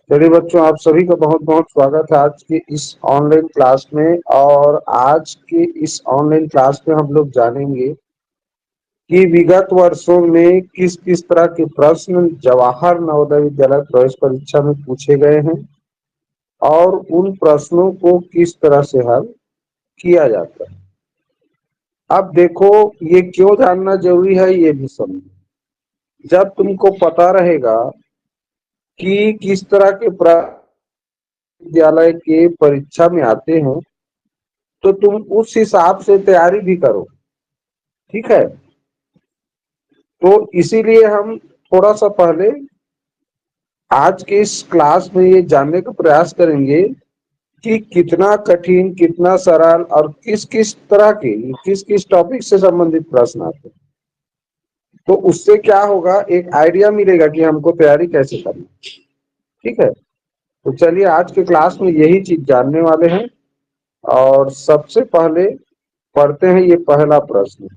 चलिए बच्चों, आप सभी का बहुत बहुत स्वागत है आज की इस ऑनलाइन क्लास में। और आज के इस ऑनलाइन क्लास में हम लोग जानेंगे कि विगत वर्षों में किस किस तरह के प्रश्न जवाहर नवोदय विद्यालय प्रवेश परीक्षा में पूछे गए हैं और उन प्रश्नों को किस तरह से हल किया जाता है। अब देखो, ये क्यों जानना जरूरी है ये भी समझो। जब तुमको पता रहेगा कि किस तरह के विद्यालय के परीक्षा में आते हैं तो तुम उस हिसाब से तैयारी भी करो। ठीक है, तो इसीलिए हम थोड़ा सा पहले आज के इस क्लास में ये जानने का प्रयास करेंगे कि कितना कठिन, कितना सरल और किस किस तरह के, किस किस टॉपिक से संबंधित प्रश्न आते हैं। तो उससे क्या होगा, एक आइडिया मिलेगा कि हमको तैयारी कैसे करनी। ठीक है, तो चलिए आज के क्लास में यही चीज जानने वाले हैं। और सबसे पहले पढ़ते हैं ये पहला प्रश्न।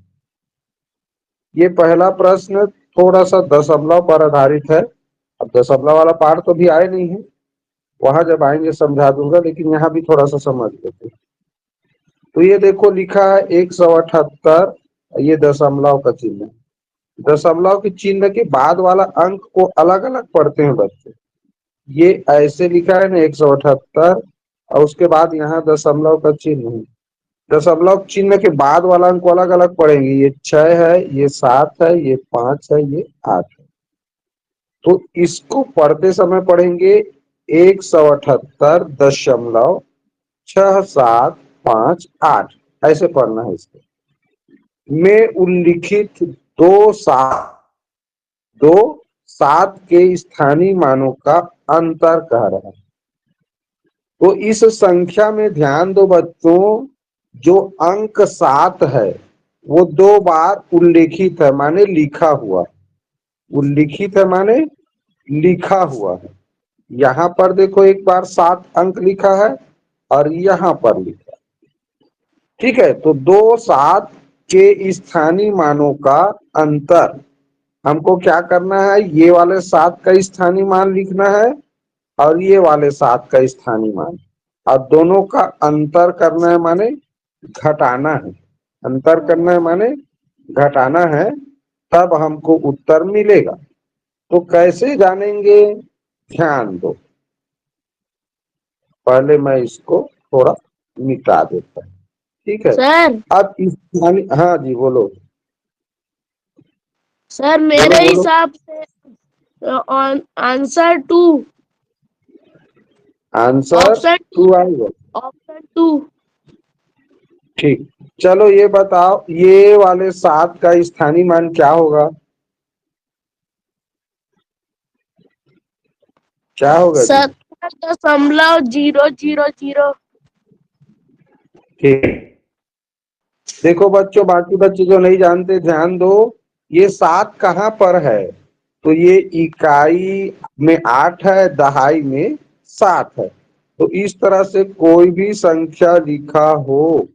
ये पहला प्रश्न थोड़ा सा दशमलव पर आधारित है। अब दशमलव वाला पार्ट तो भी आए नहीं है, वहां जब आएंगे समझा दूंगा, लेकिन यहाँ भी थोड़ा सा समझ लेते हैं। तो ये देखो लिखा है 178, ये दशमलव का चिन्ह है। दशमलव के चिन्ह के बाद वाला अंक को अलग अलग पढ़ते हैं बच्चे। ये ऐसे लिखा है ना 178, और उसके बाद यहाँ दशमलव का चिन्ह है। दशमलव चिन्ह के बाद वाला अंक को अलग अलग पढ़ेंगे। ये 6 है, ये 7 है, ये 5 है, ये 8 है। तो इसको पढ़ते समय पढ़ेंगे 178.6758, ऐसे पढ़ना है। इसको में उल्लिखित दो सात के स्थानीय मानों का अंतर कह रहा है। तो इस संख्या में ध्यान दो बच्चों, जो अंक 7 है वो 2 बार उल्लिखित है, माने लिखा हुआ। उल्लिखित है माने लिखा हुआ है। यहाँ पर देखो एक बार 7 अंक लिखा है और यहाँ पर लिखा है। ठीक है, तो 2 7 के स्थानीय मानों का अंतर हमको क्या करना है, ये वाले 7 का स्थानीय मान लिखना है और ये वाले 7 का स्थानीय मान, और दोनों का अंतर करना है माने घटाना है। अंतर करना है माने घटाना है, तब हमको उत्तर मिलेगा। तो कैसे जानेंगे, ध्यान दो। पहले मैं इसको थोड़ा मिटा देता हूँ। ठीक है, सर अब इस हाँ जी बोलो। सर बोलो मेरे बोलो। हिसाब से answer two. Answer option two 2 sir. आएगा। Option two. ठीक, चलो ये बताओ, ये वाले 7 का स्थानीय मान क्या होगा, क्या होगा जी। 70.000। ठीक, देखो बच्चों, बाकी बच्चे जो नहीं जानते ध्यान दो। ये 7 कहाँ पर है, तो ये इकाई में 8 है, दहाई में 7 है। तो इस तरह से कोई भी संख्या लिखा हो,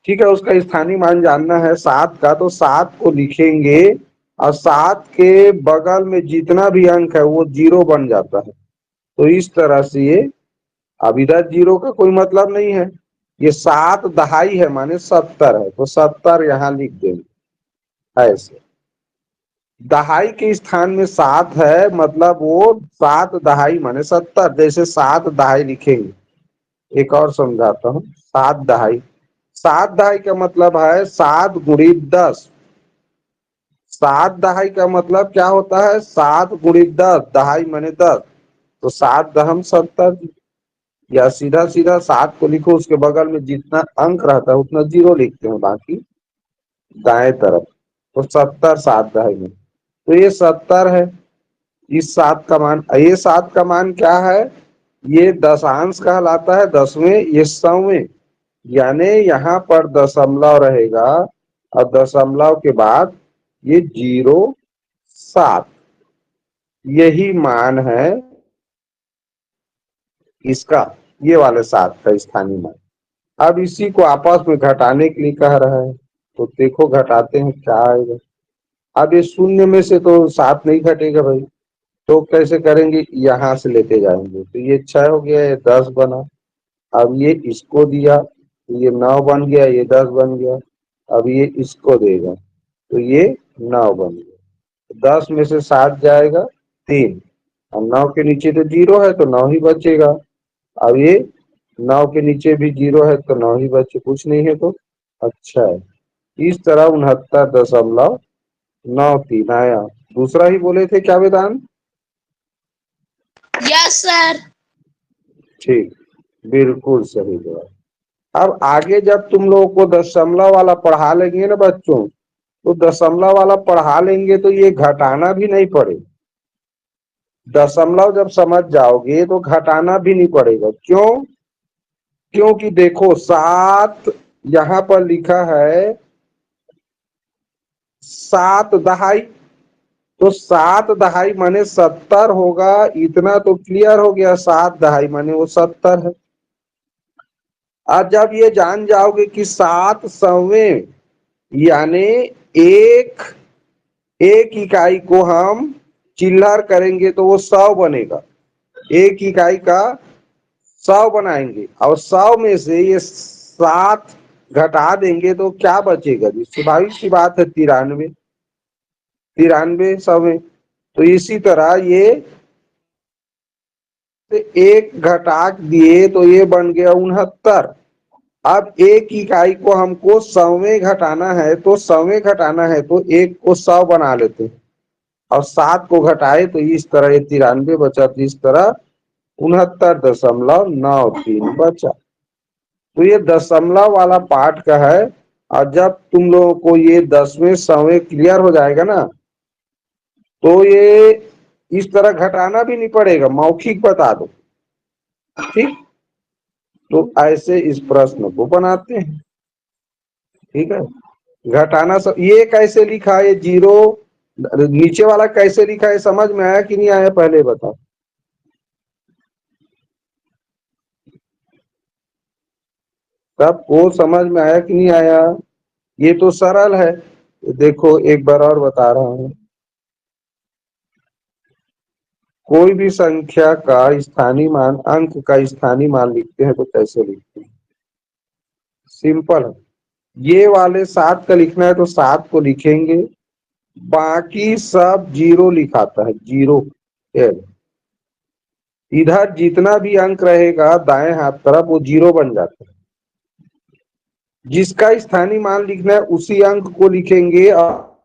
ठीक है, उसका स्थानीय मान जानना है 7 का, तो 7 को लिखेंगे और 7 के बगल में जितना भी अंक है वो 0 बन जाता है। तो इस तरह से ये, अब इधर 0 का कोई मतलब नहीं है। ये 7 दहाई है माने 70 है, तो 70 यहाँ लिख देंगे। ऐसे दहाई के स्थान में 7 है, मतलब वो 7 दहाई माने 70, जैसे 7 दहाई लिखेंगे। एक और समझाता हूँ, 7 दहाई, 7 दहाई का मतलब है 7 गुणित 10। 7 दहाई का मतलब क्या होता है, 7 गुणित 10, दहाई माने 10, तो 7 दहम 70। या सीधा सीधा 7 को लिखो, उसके बगल में जितना अंक रहता है उतना 0 लिखते हैं, बाकी दाएं तरफ। तो 70 7 दहाई में, तो ये 70 है। इस 7 का मान, ये 7 का मान क्या है, ये दशांश कहलाता है, दसवें, ये सौवें। यानी यहाँ पर दशमलव रहेगा और दशमलव के बाद ये 07, यही मान है इसका, ये वाले 7 का स्थानीय मान। अब इसी को आपस में घटाने के लिए कह रहा है, तो देखो घटाते हैं क्या आएगा। अब ये शून्य में से तो 7 नहीं घटेगा भाई, तो कैसे करेंगे, यहाँ से लेते जाएंगे, तो ये 6 हो गया, ये 10 बना। अब ये इसको दिया तो ये 9 बन गया, ये 10 बन गया। अब ये इसको देगा तो ये 9 बन गया। 10 में से 7 जाएगा 3, और 9 के नीचे तो 0 है तो 9 ही बचेगा। अब ये 9 के नीचे भी 0 है तो 9 ही बचे, कुछ नहीं है तो अच्छा है। इस तरह 69.93 आया। दूसरा ही बोले थे क्या वेदांत? Yes sir. ठीक, बिल्कुल सही जवाब। अब आगे जब तुम लोगों को दशमलव वाला पढ़ा लेंगे ना बच्चों, तो दशमलव वाला पढ़ा लेंगे तो ये घटाना भी नहीं पड़ेगा। दशमलव जब समझ जाओगे तो घटाना भी नहीं पड़ेगा। क्यों? क्योंकि देखो 7 यहाँ पर लिखा है 7 दहाई, तो 7 दहाई माने 70 होगा, इतना तो क्लियर हो गया। 7 दहाई माने वो 70 है। आज जब ये जान जाओगे कि 7 सौवें यानी एक एक इकाई को हम चिल्लर करेंगे तो वो 100 बनेगा। एक इकाई का 100 बनाएंगे और 100 में से ये 7 घटा देंगे तो क्या बचेगा जी? स्वाभाविक सी बात है 93। 93 सौवें। तो इसी तरह ये एक घटा दिए तो ये बन गया 69। अब एक इकाई को हमको 100वें घटाना है, तो 100वें घटाना है तो एक को 100 बना लेते हैं और 7 को घटाए तो इस तरह ये 93 बचा। तो इस तरह 69.93 बचा। तो ये दशमलव वाला पार्ट का है। और जब तुम लोगों को ये 10वें 100वें क्लियर हो जाएगा ना, तो ये इस तरह घटाना भी नहीं पड़ेगा, मौखिक बता दो। ठीक, तो ऐसे इस प्रश्न को बनाते हैं। ठीक है, घटाना सब ये कैसे लिखा है, ये 0 नीचे वाला कैसे लिखा है, समझ में आया कि नहीं आया पहले बताओ। सबको समझ में आया कि नहीं आया? ये तो सरल है। देखो एक बार और बता रहा हूं। कोई भी संख्या का स्थानीय मान, अंक का स्थानीय मान लिखते हैं तो कैसे लिखते हैं? सिंपल है। ये वाले 7 का लिखना है तो 7 को लिखेंगे, बाकी सब 0 लिखाता है, 0। इधर जितना भी अंक रहेगा दाएं हाथ तरफ वो 0 बन जाता है। जिसका स्थानीय मान लिखना है उसी अंक को लिखेंगे, और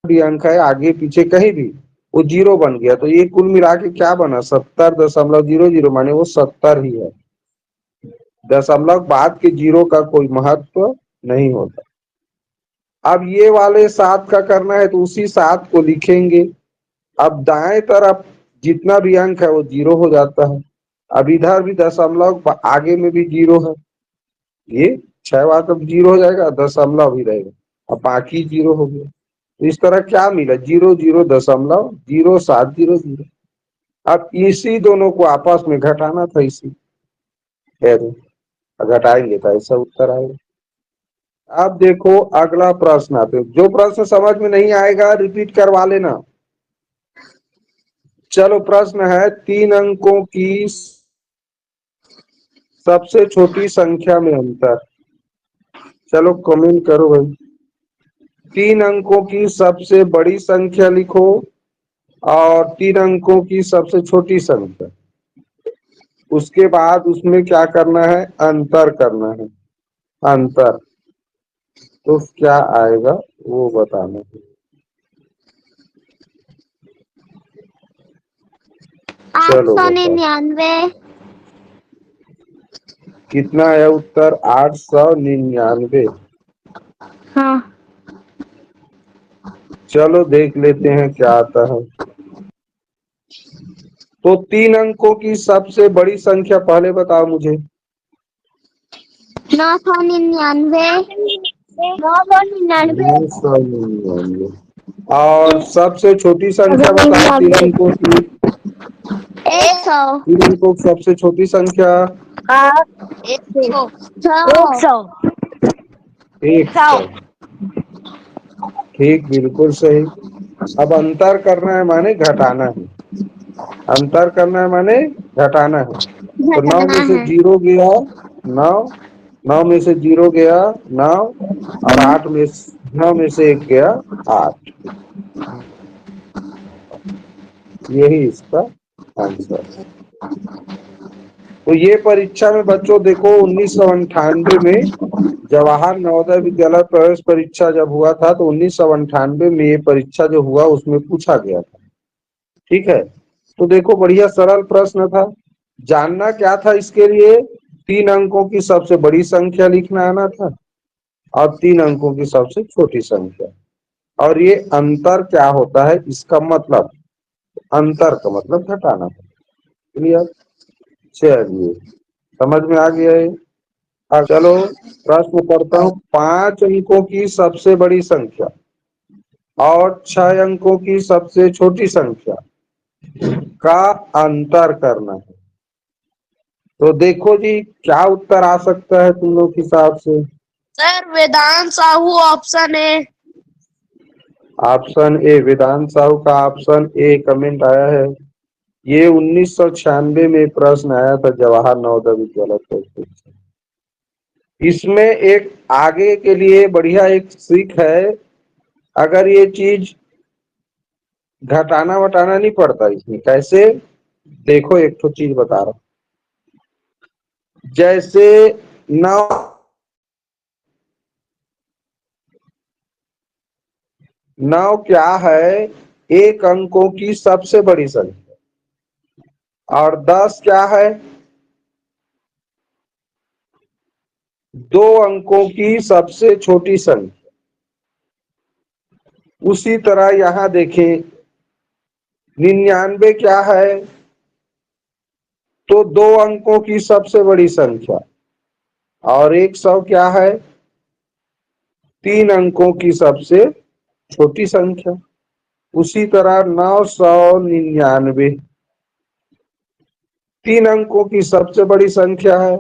भी अंक है आगे पीछे कहीं भी वो 0 बन गया तो ये कुल मिला के क्या बना, 70.00 माने वो 70 ही है। दशमलव बाद के 0 का कोई महत्व नहीं होता। अब ये वाले 7 का करना है तो उसी 7 को लिखेंगे। अब दाएं तरफ जितना भी अंक है वो 0 हो जाता है। अब इधर भी दशमलव आगे में भी 0 है, ये 6 बार अब 0 हो जाएगा, दशमलव भी रहेगा, अब बाकी 0 हो गया। तो इस तरह क्या मिला, 00.0700। अब इसी दोनों को आपस में घटाना था, इसी घटाएंगे तो ऐसा उत्तर आएगा। अब देखो अगला प्रश्न आते, जो प्रश्न समझ में नहीं आएगा रिपीट करवा लेना। चलो प्रश्न है 3 अंकों की सबसे छोटी संख्या में अंतर। चलो कमेंट करो भाई। 3 अंकों की सबसे बड़ी संख्या लिखो और 3 अंकों की सबसे छोटी संख्या, उसके बाद उसमें क्या करना है, अंतर करना है। अंतर तो क्या आएगा वो बताना है। 899। कितना है उत्तर, 899। हाँ। चलो देख लेते हैं क्या आता है। तो 3 अंकों की सबसे बड़ी संख्या पहले बताओ मुझे। 999। 999। 999। और सबसे छोटी संख्या बताओ 3 अंकों की। 100। 3 अंकों की सबसे छोटी संख्या 100। 100। ठीक, बिल्कुल सही। अब अंतर करना है माने घटाना है। अंतर करना है माने घटाना है। तो 9 में घटाना से है। 0 गया 9, 9 में से 0 गया 9 और 9 में से 1 गया 8। यही इसका आंसर है। तो ये परीक्षा में बच्चों देखो 1998 में जवाहर नवोदय विद्यालय प्रवेश परीक्षा जब हुआ था तो 1998 में ये परीक्षा जो हुआ उसमें पूछा गया था। ठीक है, तो देखो बढ़िया सरल प्रश्न था। जानना क्या था इसके लिए, 3 अंकों की सबसे बड़ी संख्या लिखना आना था और 3 अंकों की सबसे छोटी संख्या, और ये अंतर क्या होता है इसका मतलब, अंतर का मतलब घटाना था। क्लियर? चलिए समझ में आ गया है। अब चलो प्रश्न करता हूँ, 5 अंकों की सबसे बड़ी संख्या और 6 अंकों की सबसे छोटी संख्या का अंतर करना है। तो देखो जी क्या उत्तर आ सकता है तुम लोग के हिसाब से। Sir Vedant Sahu option A. Option A Vedant Sahu का ऑप्शन ए कमेंट आया है। ये 1996 में प्रश्न आया था जवाहर नवोदय विद्यालय परीक्षा। इसमें एक आगे के लिए बढ़िया एक सीख है, अगर ये चीज घटाना वटाना नहीं पड़ता इसमें। कैसे, देखो एक तो चीज बता रहा हूं, जैसे 9 9 क्या है, एक अंकों की सबसे बड़ी संख्या, और 10 क्या है, 2 अंकों की सबसे छोटी संख्या। उसी तरह यहां देखें 99 क्या है, तो 2 अंकों की सबसे बड़ी संख्या, और 100 क्या है, 3 अंकों की सबसे छोटी संख्या। उसी तरह 999 3 अंकों की सबसे बड़ी संख्या है,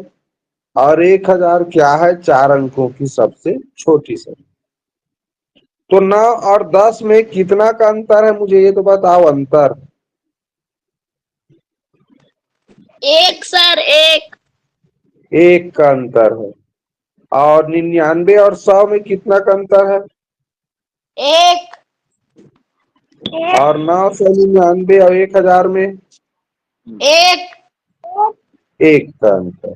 और 1000 क्या है, 4 अंकों की सबसे छोटी संख्या। तो 9 और 10 में कितना का अंतर है, मुझे ये तो बताओ अंतर। 1 सर 1। 1 का अंतर है। और 99 और 100 में कितना का अंतर है, 1। और 999 और 1000 में 1। 1 का अंतर।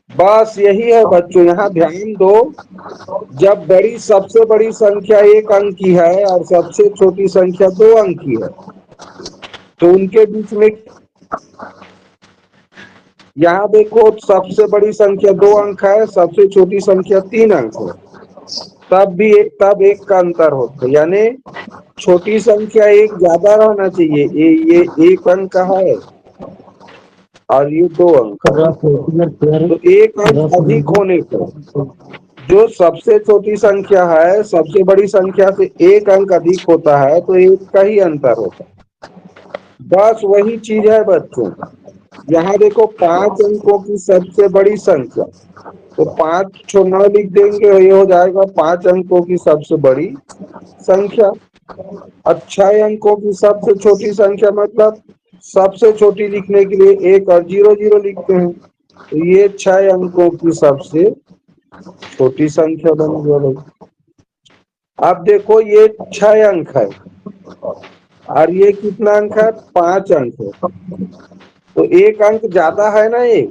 बस यही है बच्चों, यहाँ ध्यान दो, जब बड़ी सबसे बड़ी संख्या 1 अंक की है और सबसे छोटी संख्या 2 अंक की है, तो उनके बीच में, यहाँ देखो सबसे बड़ी संख्या 2 अंक है, सबसे छोटी संख्या 3 अंक है, तब 1 का अंतर होता है। यानी छोटी संख्या 1 ज्यादा रहना चाहिए, ये 1 अंक का है और ये 2 अंक का है, तो 1 अंक अधिक होने पर जो सबसे छोटी संख्या है सबसे बड़ी संख्या से 1 अंक अधिक होता है, तो 1 का ही अंतर होता है। बस वही चीज है बच्चों, यहाँ देखो 5 अंकों की सबसे बड़ी संख्या, तो 5 9 लिख देंगे, ये हो जाएगा 5 अंकों की सबसे बड़ी संख्या। 6 अंकों की सबसे छोटी संख्या मतलब सबसे छोटी लिखने के लिए 1 और 0 0 लिखते हैं, तो ये 6 अंकों की सबसे छोटी संख्या बन गया भाई। अब देखो ये 6 अंक है और ये कितना अंक है, 5 अंक है, तो 1 अंक ज्यादा है ना, ये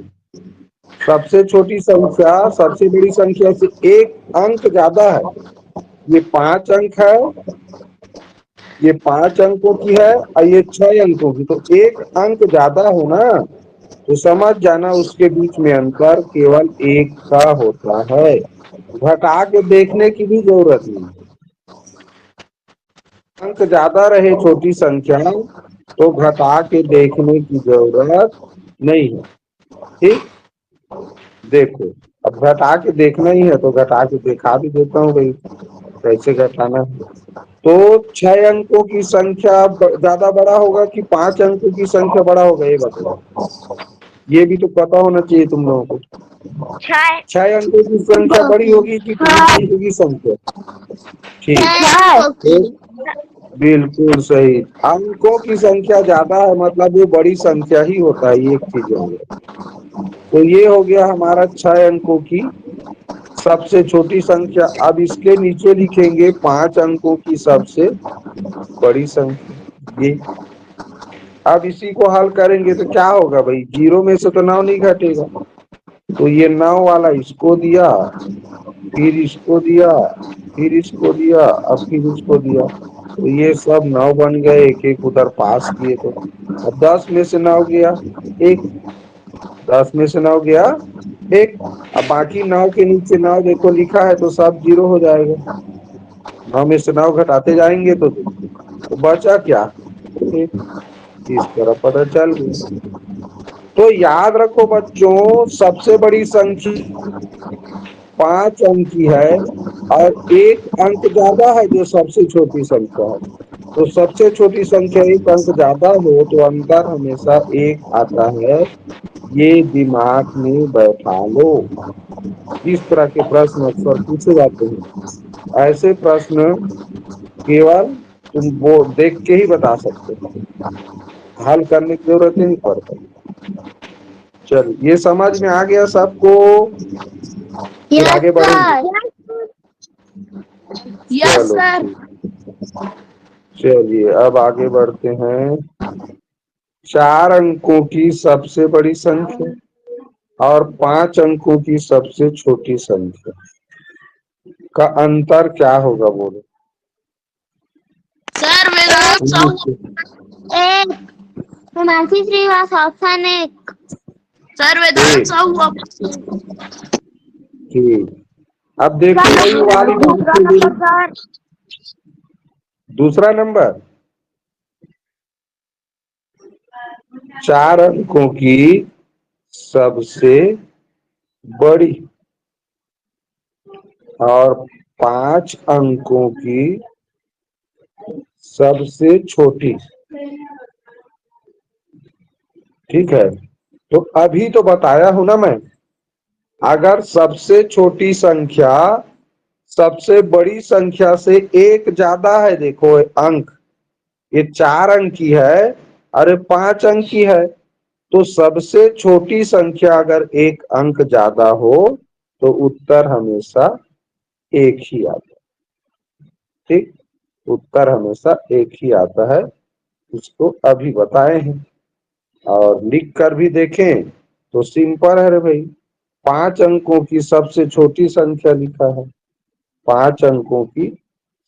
सबसे छोटी संख्या सबसे बड़ी संख्या से 1 अंक ज्यादा है। ये 5 अंक है, ये 5 अंकों की है और ये 6 अंकों की, तो 1 अंक ज्यादा हो ना, तो समझ जाना उसके बीच में अंतर केवल 1 का होता है। घटा के देखने की भी जरूरत नहीं, अंक ज्यादा रहे छोटी संख्या तो घटा के देखने की जरूरत नहीं है। ठीक, देखो अब घटा के देखना ही है तो घटा के दिखा भी देता हूँ भाई कैसे घटाना है। तो 6 अंकों की संख्या ज्यादा बड़ा होगा कि 5 अंकों की संख्या बड़ा होगा, ये बताओ। ये भी तो पता होना चाहिए तुम लोगों को। 6 अंकों की संख्या बड़ी होगी कि 5 अंकों की संख्या? ठीक, बिल्कुल सही। अंकों की संख्या ज्यादा है मतलब वो बड़ी संख्या ही होता है, ये एक चीज हो गया। तो ये हो गया हमारा 6 अंकों की सबसे छोटी संख्या। अब इसके नीचे लिखेंगे 5 अंकों की सबसे बड़ी संख्या, ये। अब इसी को हल करेंगे तो क्या होगा भाई, 0 में से तो 9 नहीं घटेगा, तो ये 9 वाला इसको दिया, फिर इसको दिया, फिर इसको दिया, अब फिर इसको दिया, तो ये सब 9 बन गए, एक एक उधर पास किए। तो अब 10 में से 9 गया एक, 10 में से 9 गया एक। अब बाकी 9 के नीचे 9 देखो लिखा है तो सब 0 हो जाएगा। 9 में से 9 घटाते जाएंगे तो बचा क्या, एक। इस तरह पता चल गया। तो याद रखो बच्चों, सबसे बड़ी संख्या 5 अंक की है और एक अंक ज्यादा है जो सबसे छोटी संख्या है। तो सबसे छोटी संख्या एक अंक ज्यादा हो तो अंतर हमेशा एक आता है, ये दिमाग में बैठा लो। इस तरह के प्रश्न अक्सर पूछे जाते हैं। ऐसे प्रश्न केवल तुम वो देख के ही बता सकते हो, हल करने की जरूरत नहीं पड़ता। चल, ये समझ में आ गया सबको? फिर यस आगे बढ़ेंगे। सर। यस चलो सर। ठीक। चलिए अब आगे बढ़ते हैं। 4 अंकों की सबसे बड़ी संख्या और 5 अंकों की सबसे छोटी संख्या का अंतर क्या होगा, बोलो। सर वेदांत साहू। एक। हिमांशी श्रीवास ऑप्शन एक। सर वेदांत ठीक साहू ऑप्शन। ठीक। अब देखो वही वाली बात दूसरा के लिए। Number sir. दूसरा नंबर, 4 अंकों की सबसे बड़ी और 5 अंकों की सबसे छोटी। ठीक है, तो अभी तो बताया हूं ना मैं, अगर सबसे छोटी संख्या सबसे बड़ी संख्या से एक ज्यादा है, देखो अंक, ये 4 अंक की है अरे 5 अंक की है, तो सबसे छोटी संख्या अगर एक अंक ज्यादा हो तो उत्तर हमेशा एक ही आता है। ठीक, उत्तर हमेशा एक ही आता है, इसको अभी बताए हैं। और लिख कर भी देखें तो सिंपल है रे भाई, 5 अंकों की सबसे छोटी संख्या लिखा है। 5 अंकों की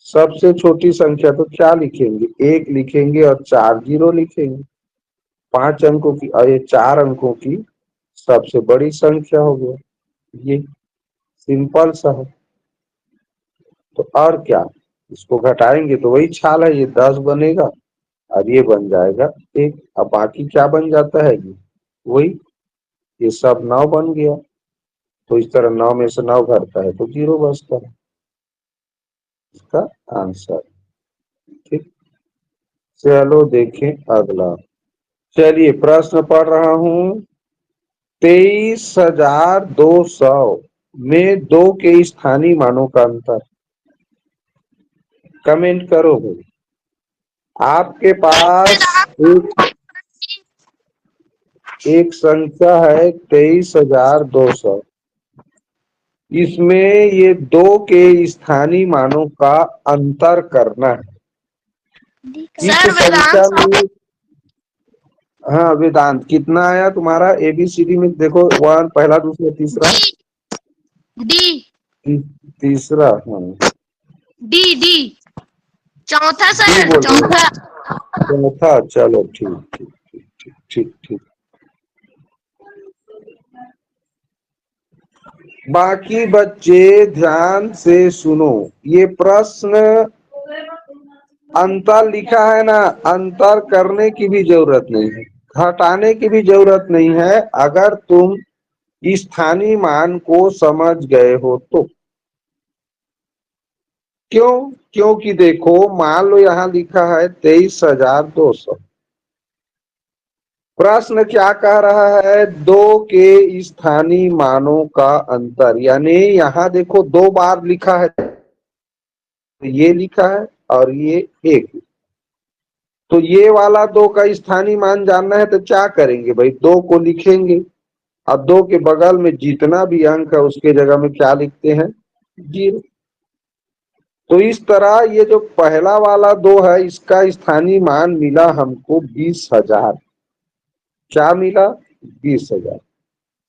सबसे छोटी संख्या तो क्या लिखेंगे, एक लिखेंगे और 4 जीरो लिखेंगे। 5 अंकों की और ये 4 अंकों की सबसे बड़ी संख्या हो गया, ये सिंपल सा है। तो और क्या, इसको घटाएंगे तो वही छाल है, ये 10 बनेगा और ये बन जाएगा एक। अब बाकी क्या बन जाता है, ये वही, ये सब 9 बन गया। तो इस तरह 9 में से 9 घटता है तो 0 बचता है, इसका आंसर। ठीक, चलो देखें अगला। चलिए प्रश्न पढ़ रहा हूं। 23,200 में 2 के स्थानीय मानों का अंतर। कमेंट करो भाई। आपके पास एक संख्या है 23,200, इसमें ये 2 के स्थानीय मानों का अंतर करना है। इस सर वेदांत संख्या साहू। में, हाँ वेदांत, कितना आया तुम्हारा एबीसीडी में, देखो 1 पहला दूसरा तीसरा। डी। तीसरा, हाँ डी डी। चौथा डी सर, बोल रहे चौथा। हो, चौथा। चलो ठीक ठीक ठीक ठीक ठीक। बाकी बच्चे ध्यान से सुनो, ये प्रश्न अंतर लिखा है ना, अंतर करने की भी जरूरत नहीं है, घटाने की भी जरूरत नहीं है, अगर तुम स्थानीय मान को समझ गए हो तो। क्यों? क्योंकि देखो मान लो यहां लिखा है 23,200, प्रश्न क्या कह रहा है, 2 के स्थानीय मानों का अंतर, यानी यहां देखो 2 बार लिखा है, ये लिखा है और ये एक, तो ये वाला 2 का स्थानीय मान जानना है तो क्या करेंगे भाई, 2 को लिखेंगे और 2 के बगल में जितना भी अंक है उसके जगह में क्या लिखते हैं, 0। तो इस तरह ये जो पहला वाला 2 है इसका स्थानीय मान मिला हमको 20,000। क्या मिला, 20,000।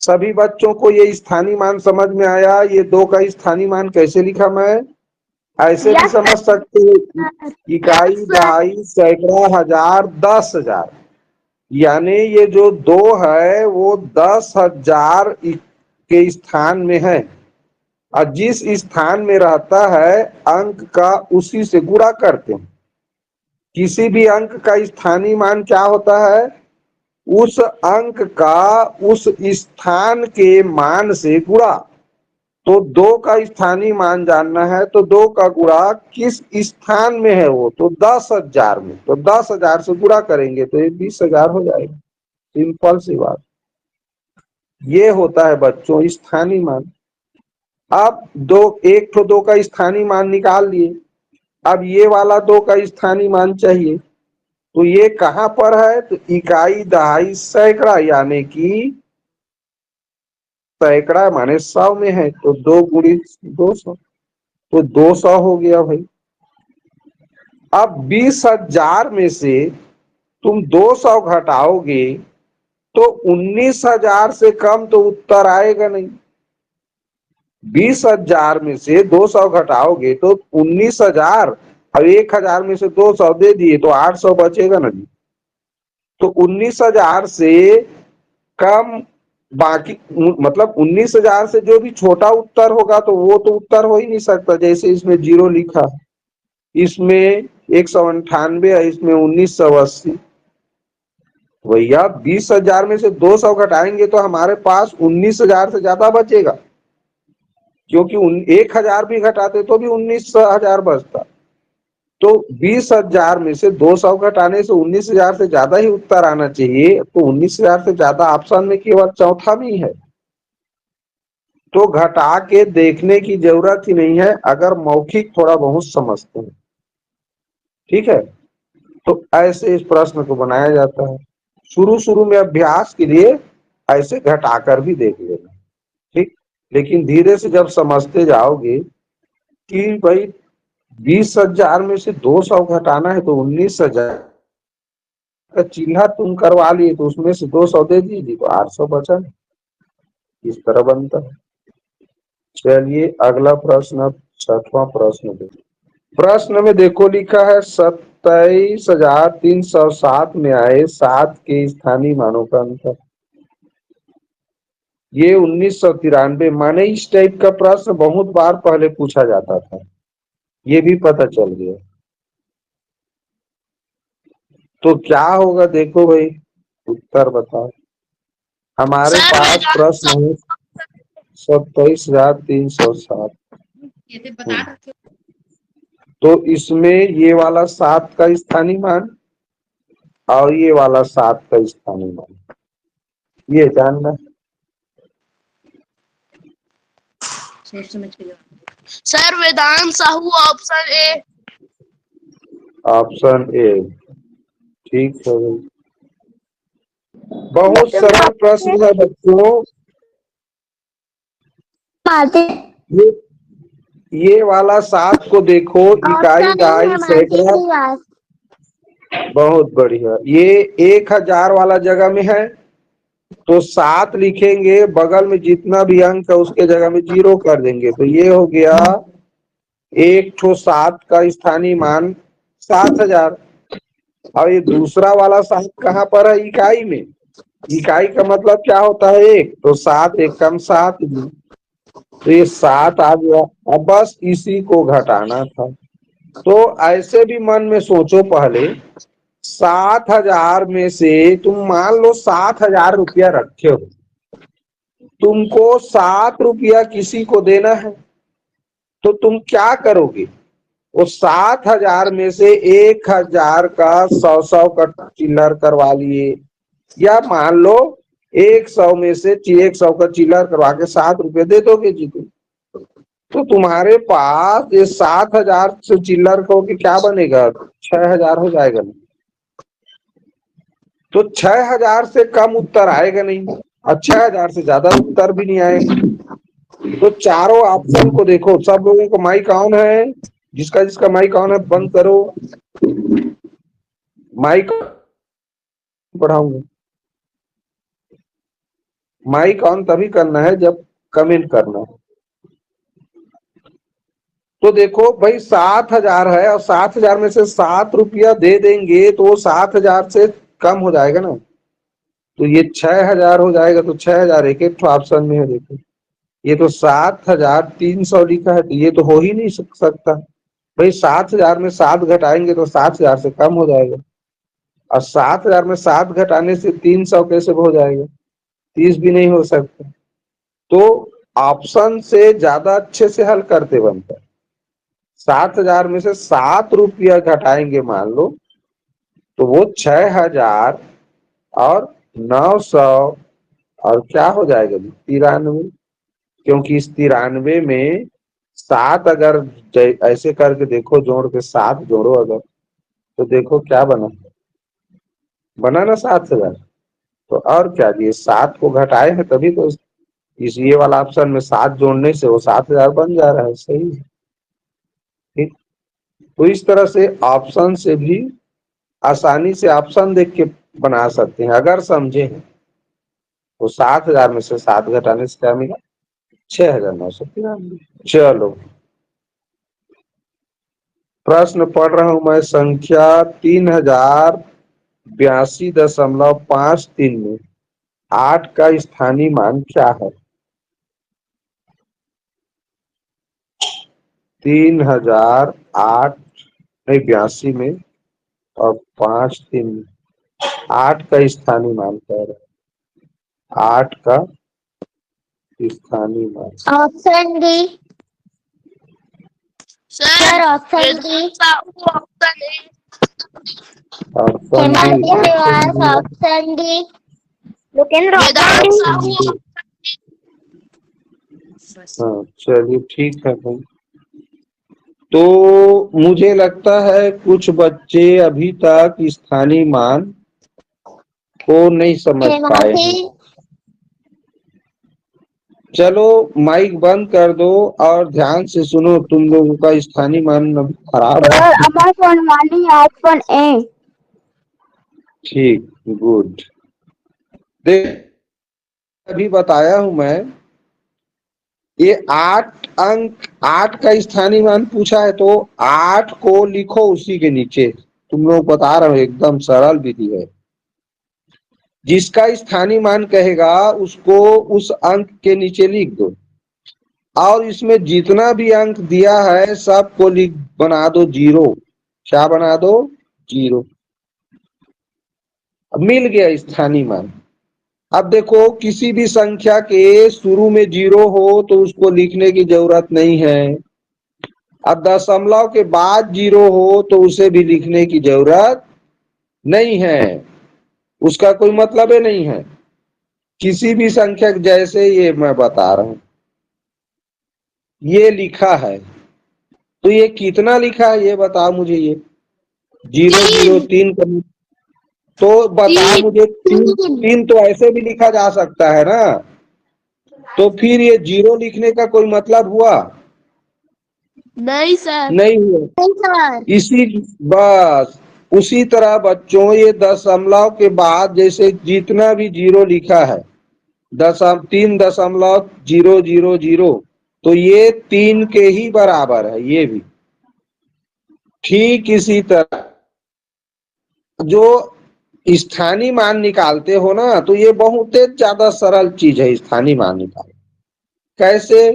सभी बच्चों को ये स्थानीय मान समझ में आया। ये 2 का स्थानीय मान कैसे लिखा मैं, ऐसे भी Yes, समझ सकते हैं, इकाई, दहाई, सैकड़ा, हजार, 10,000। यानी ये जो 2 है वो 10,000 के स्थान में है और जिस स्थान में रहता है अंक का उसी से गुणा करते हैं। किसी भी अंक का स्थानीय मान क्या होता है, उस अंक का उस स्थान के मान से गुणा। तो 2 का स्थानीय मान जानना है तो 2 का गुणा किस स्थान में है, वो तो 10,000 में, तो 10,000 से गुणा करेंगे तो ये 20,000 हो जाएगा। सिंपल सी बात। ये होता है बच्चों स्थानीय मान। अब एक तो 2 का स्थानीय मान निकाल लिए, अब ये वाला 2 का स्थानीय मान चाहिए। तो ये कहां पर है, तो इकाई, दहाई, सैकड़ा, यानी कि सैकड़ा माने 100 में है, तो 2 गुणित 200, तो 200 हो गया भाई। अब 20,000 में से तुम 200 घटाओगे तो 19,000 से कम तो उत्तर आएगा नहीं। 20,000 में से 200 घटाओगे तो 19,000, और 1,000 में से 200 दे दिए तो 800 बचेगा ना जी। तो 19,000 से कम बाकी, मतलब 19,000 से जो भी छोटा उत्तर होगा तो वो तो उत्तर हो ही नहीं सकता। जैसे इसमें 0 लिखा है, इसमें 198 है, इसमें 1980। भैया 20,000 में से 200 घटाएंगे तो हमारे पास 19,000 से ज्यादा बचेगा, क्योंकि 1,000 भी घटाते तो भी 19,000 बचता। तो 20,000 में से 200 घटाने से 19,000 से ज्यादा ही उत्तर आना चाहिए। तो 19,000 से ज्यादा ऑप्शन में केवल चौथा में ही है, तो घटा के देखने की जरूरत ही नहीं है अगर मौखिक थोड़ा बहुत समझते हैं। ठीक है, तो ऐसे इस प्रश्न को बनाया जाता है। शुरू में अभ्यास के लिए ऐसे घटाकर भी देख लेना, ठीक। लेकिन धीरे से जब समझते जाओगे कि भाई 20,000 में से 200 घटाना है तो 19,000 का चिन्ह तुम करवा लिए, तो उसमें से 200 दे दीजिए तो 800 बचा। इस तरह बनता है। चलिए अगला प्रश्न, अब 6वां प्रश्न देखिए। प्रश्न में देखो लिखा है 27,307 में आए 7 के स्थानीय मानों का अंतर। ये 1993 माने इस टाइप का प्रश्न बहुत बार पहले पूछा जाता था, ये भी पता चल गया। तो क्या होगा देखो भाई, उत्तर बताओ। हमारे सर पास प्रश्न है 27,307। तो इसमें ये वाला 7 का स्थानीय मान और ये वाला 7 का स्थानीय मान, ये जानना। Sir Vedant Sahu, option A. Option A ठीक है भाई। बहुत सरल प्रश्न है बच्चों। ये ये वाला 7 को देखो, इकाई, दहाई, सैकड़ा, बहुत बढ़िया। ये 1,000 वाला जगह में है तो 7 लिखेंगे, बगल में जितना भी अंक है उसके जगह में 0 कर देंगे, तो ये हो गया 7 का स्थानीय मान 7,000। और ये दूसरा वाला 7 कहाँ पर है, इकाई में। इकाई का मतलब क्या होता है, 1, तो 7 एकम 7, तो ये 7 आ गया। अब बस इसी को घटाना था। तो ऐसे भी मन में सोचो पहले, 7,000 में से तुम मान लो 7,000 रुपया रखे हो, तुमको 7 रुपया किसी को देना है, तो तुम क्या करोगे, वो 7,000 में से 1,000 का 100 का चिल्लर करवा लिए, या मान लो 100 में से 100 का चिल्लर करवा के 7 रुपये दे दोगे जी तुम। तो तुम्हारे पास ये 7,000 से चिल्लर को क्या बनेगा, 6,000 हो जाएगा ना। तो 6000 से कम उत्तर आएगा नहीं और 6000 से ज्यादा उत्तर भी नहीं आएगा। तो चारों ऑप्शन को देखो, सब लोगों को माइक ऑन है, जिसका जिसका माइक ऑन है बंद करो, माइक बढ़ाऊंगा। माइक ऑन तभी करना है जब कमेंट करना है। तो देखो भाई 7000 है और 7000 में से 7 रुपया दे देंगे तो वो 7000 से कम हो जाएगा ना, तो ये 6000 हो जाएगा। तो 6000 एक एक ऑप्शन में है, देखो ये तो 7300 लिखा है, तो ये तो हो ही नहीं सकता भाई। 7000 में 7 घटाएंगे तो 7000 से कम हो जाएगा, और 7000 में 7 घटाने से 300 कैसे हो जाएगा, 30 भी नहीं हो सकता। तो ऑप्शन से ज्यादा अच्छे से हल करते बनता है। 7000 में से 7 रुपया घटाएंगे मान लो, तो वो 6000 और 900 और क्या हो जाएगा 93, क्योंकि इस 93 में 7 अगर ऐसे करके देखो, जोड़ के 7 जोड़ो अगर, तो देखो क्या बना, बना ना 7000। तो और क्या, ये 7 को घटाए हैं तभी तो इस ये वाला ऑप्शन में 7 जोड़ने से वो 7000 बन जा रहा है, सही है। ठीक, तो इस तरह से ऑप्शन से भी आसानी से ऑप्शन देख के बना सकते हैं अगर समझे हैं। तो 7000 में से 7 घटाने से क्या मिला, 6993। चलो प्रश्न पढ़ रहा हूं मैं, संख्या 3082.53 में 8 का स्थानीय मान क्या है। 3008 नहीं 82 में और 53 में 8 का स्थानीय मान क्या है, 8 का स्थानीय मान। Option D sir option D. Vedant Sahu option A. Option Himanshu Shrivas option D. Lokendra Vedant Sahu हाँ चलिए ठीक है भाई। तो मुझे लगता है कुछ बच्चे अभी तक स्थानीय मान को नहीं समझ पाए हैं। चलो माइक बंद कर दो और ध्यान से सुनो, तुम लोगों का स्थानीय मान खराब है। Option A. ठीक, गुड। देख अभी बताया हूं मैं, ये 8 अंक 8 का स्थानीय मान पूछा है, तो 8 को लिखो उसी के नीचे। तुम लोग बता रहे हो, एकदम सरल विधि है। जिसका स्थानीय मान कहेगा उसको उस अंक के नीचे लिख दो, और इसमें जितना भी अंक दिया है सबको लिख बना दो 0। क्या बना दो, 0। अब मिल गया स्थानीय मान। अब देखो किसी भी संख्या के शुरू में 0 हो तो उसको लिखने की जरूरत नहीं है। अब दशमलव के बाद 0 हो तो उसे भी लिखने की जरूरत नहीं है, उसका कोई मतलब ही नहीं है। किसी भी संख्या, जैसे ये मैं बता रहा हूं, ये लिखा है, तो ये कितना लिखा है ये बताओ मुझे। ये 003 का, तो बता मुझे 3 तो ऐसे भी लिखा जा सकता है ना, तो फिर ये 0 लिखने का कोई मतलब हुआ, नहीं सर। नहीं हुआ। इसी बस उसी तरह बच्चों, ये दशमलव के बाद जैसे जितना भी 0 लिखा है, 3.000, तो ये 3 के ही बराबर है ये भी। ठीक इसी तरह जो स्थानीय मान निकालते हो ना, तो ये बहुत ज्यादा सरल चीज है स्थानीय मान निकालना। कैसे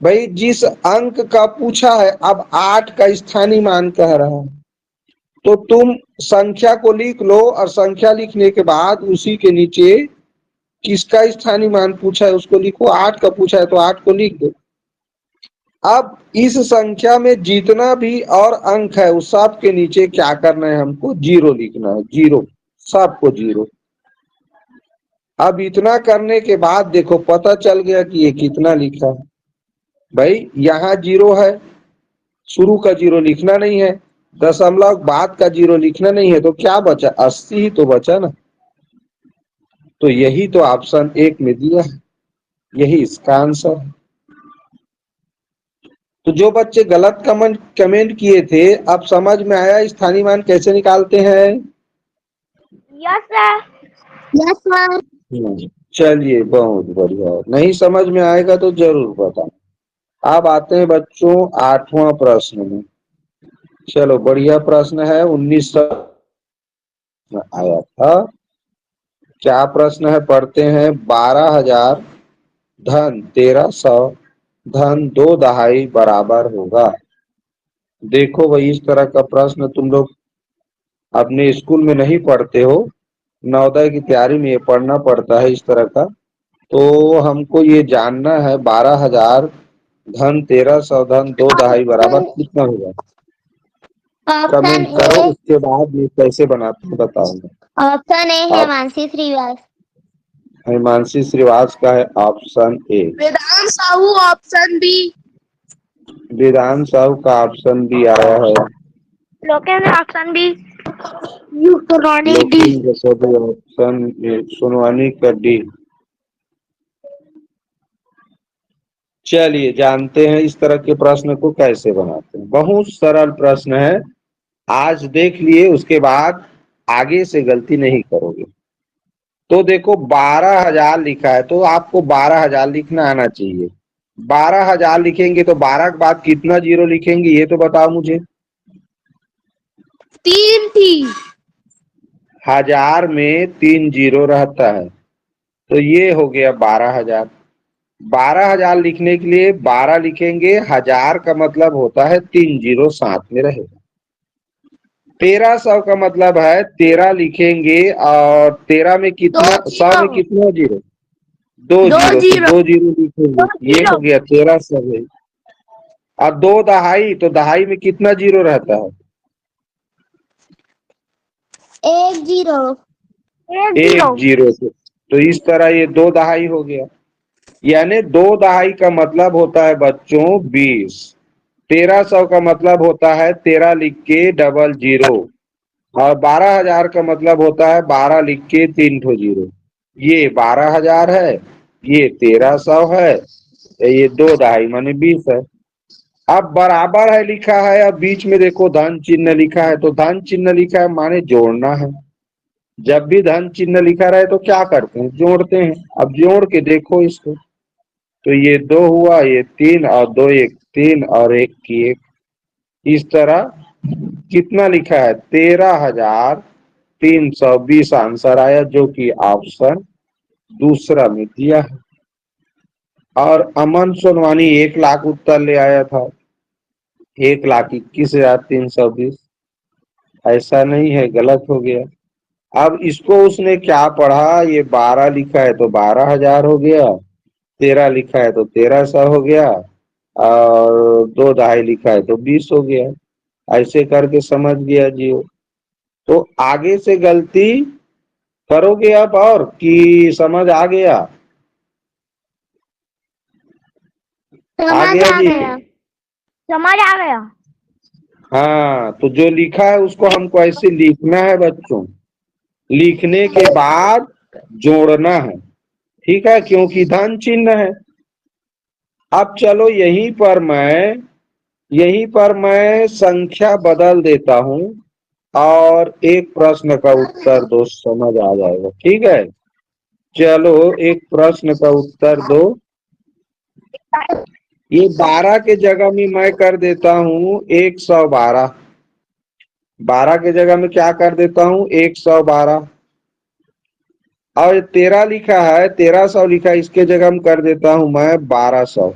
भाई, जिस अंक का पूछा है, अब 8 का स्थानीय मान कह रहा है, तो तुम संख्या को लिख लो और संख्या लिखने के बाद उसी के नीचे किसका स्थानीय मान पूछा है उसको लिखो। 8 का पूछा है तो 8 को लिख दो। अब इस संख्या में जितना भी और अंक है उस सब के नीचे क्या करना है, हमको 0 लिखना है। 0, सबको 0। अब इतना करने के बाद देखो पता चल गया कि ये कितना लिखा है। भाई यहाँ 0 है, शुरू का 0 लिखना नहीं है, दशमलव बाद का 0 लिखना नहीं है, तो क्या बचा, 80 ही तो बचा ना। तो यही तो ऑप्शन 1 में दिया है, यही इसका आंसर है। तो जो बच्चे गलत कमेंट कमेंट किए थे, अब समझ में आया स्थानीय मान कैसे निकालते हैं? Yes, sir. Yes, sir. चलिए बहुत बढ़िया। नहीं समझ में आएगा तो जरूर बताना। अब आते हैं बच्चों 8वां प्रश्न में। चलो बढ़िया प्रश्न है, 1900 में आया था। क्या प्रश्न है पढ़ते हैं। 12,000 धन 1300 धन 2/2 बराबर होगा। देखो भाई, इस तरह का प्रश्न तुम लोग अपने स्कूल में नहीं पढ़ते हो, नवोदय की तैयारी में ये पढ़ना पड़ता है इस तरह का। तो हमको ये जानना है 12,000 धन 1300 धन 2/2 बराबर Option, कितना होगा। option कमेंट करो, A. उसके बाद ये कैसे बनाते हैं बताऊंगा। Option A आप हिमांशी श्रीवास। हिमांशी श्रीवास का है option A. Vedant Sahu option B. Vedant Sahu का ऑप्शन बी आया है। Lokendra option B. यू Sunwani D. Lokendra Sahu option A, Sonwani का डी। चलिए जानते हैं इस तरह के प्रश्न को कैसे बनाते हैं। बहुत सरल प्रश्न है, आज देख लिए उसके बाद आगे से गलती नहीं करोगे। तो देखो 12,000 लिखा है, तो आपको 12,000 लिखना आना चाहिए। 12,000 लिखेंगे तो 12 के बाद कितना जीरो लिखेंगे ये तो बताओ मुझे। 3 थी। हजार में 3 जीरो रहता है, तो ये हो गया 12,000। 12,000 लिखने के लिए 12 लिखेंगे, हजार का मतलब होता है 3 जीरो साथ में रहेगा। 1300 का मतलब है 13 लिखेंगे, और 13 में कितना, 100 में कितना जीरो, 2 दो जीरो, तो जीरो 2 जीरो लिखेंगे, ये हो गया 1300 है। और 2/2, तो दहाई में कितना जीरो रहता है। 1-0। 1 1-0। जीरो से, तो इस तरह ये 2/2 हो गया। यानी 2/2 का मतलब होता है बच्चों 20। 1300 का मतलब होता है 13 लिख के डबल जीरो, और 12,000 का मतलब होता है 12 लिख के 3 ठो जीरो। ये 12,000 है, ये 1300 है, ये 2/2 माने 20 है। अब बराबर है लिखा है, अब बीच में देखो धन चिन्ह लिखा है, तो धन चिन्ह लिखा है माने जोड़ना है। जब भी धन चिन्ह लिखा रहे तो क्या करते हैं, जोड़ते हैं। अब जोड़ के देखो इसको, तो ये 2 हुआ, ये 3 और 2 1 3 और 1 की 1। इस तरह कितना लिखा है 13,320 आंसर आया, जो कि ऑप्शन दूसरा में दिया है। और अमन सोनवानी 1 लाख उत्तर ले आया था, 1,21,320। ऐसा नहीं है, गलत हो गया। अब इसको उसने क्या पढ़ा, ये 12 लिखा है तो 12,000 हो गया, 13 लिखा है तो 1300 हो गया, और 2/2 लिखा है तो 20 हो गया। ऐसे करके समझ गया जी वो। तो आगे से गलती करोगे आप, और कि समझ आ गया। आ समझ गया आ जी। गया। समझ आ गया। हाँ, तो जो लिखा है उसको हमको ऐसे लिखना है बच्चों, लिखने के बाद जोड़ना है, ठीक है, क्योंकि धन चिन्ह है। अब चलो यहीं पर मैं संख्या बदल देता हूं, और एक प्रश्न का उत्तर दो, समझ आ जाएगा, ठीक है। चलो एक प्रश्न का उत्तर दो। ये 12 के जगह में मैं कर देता हूँ 112। 12 के जगह में क्या कर देता हूँ 112। और 13 लिखा है, 1300 लिखा है, इसके जगह में कर देता हूँ मैं 1200।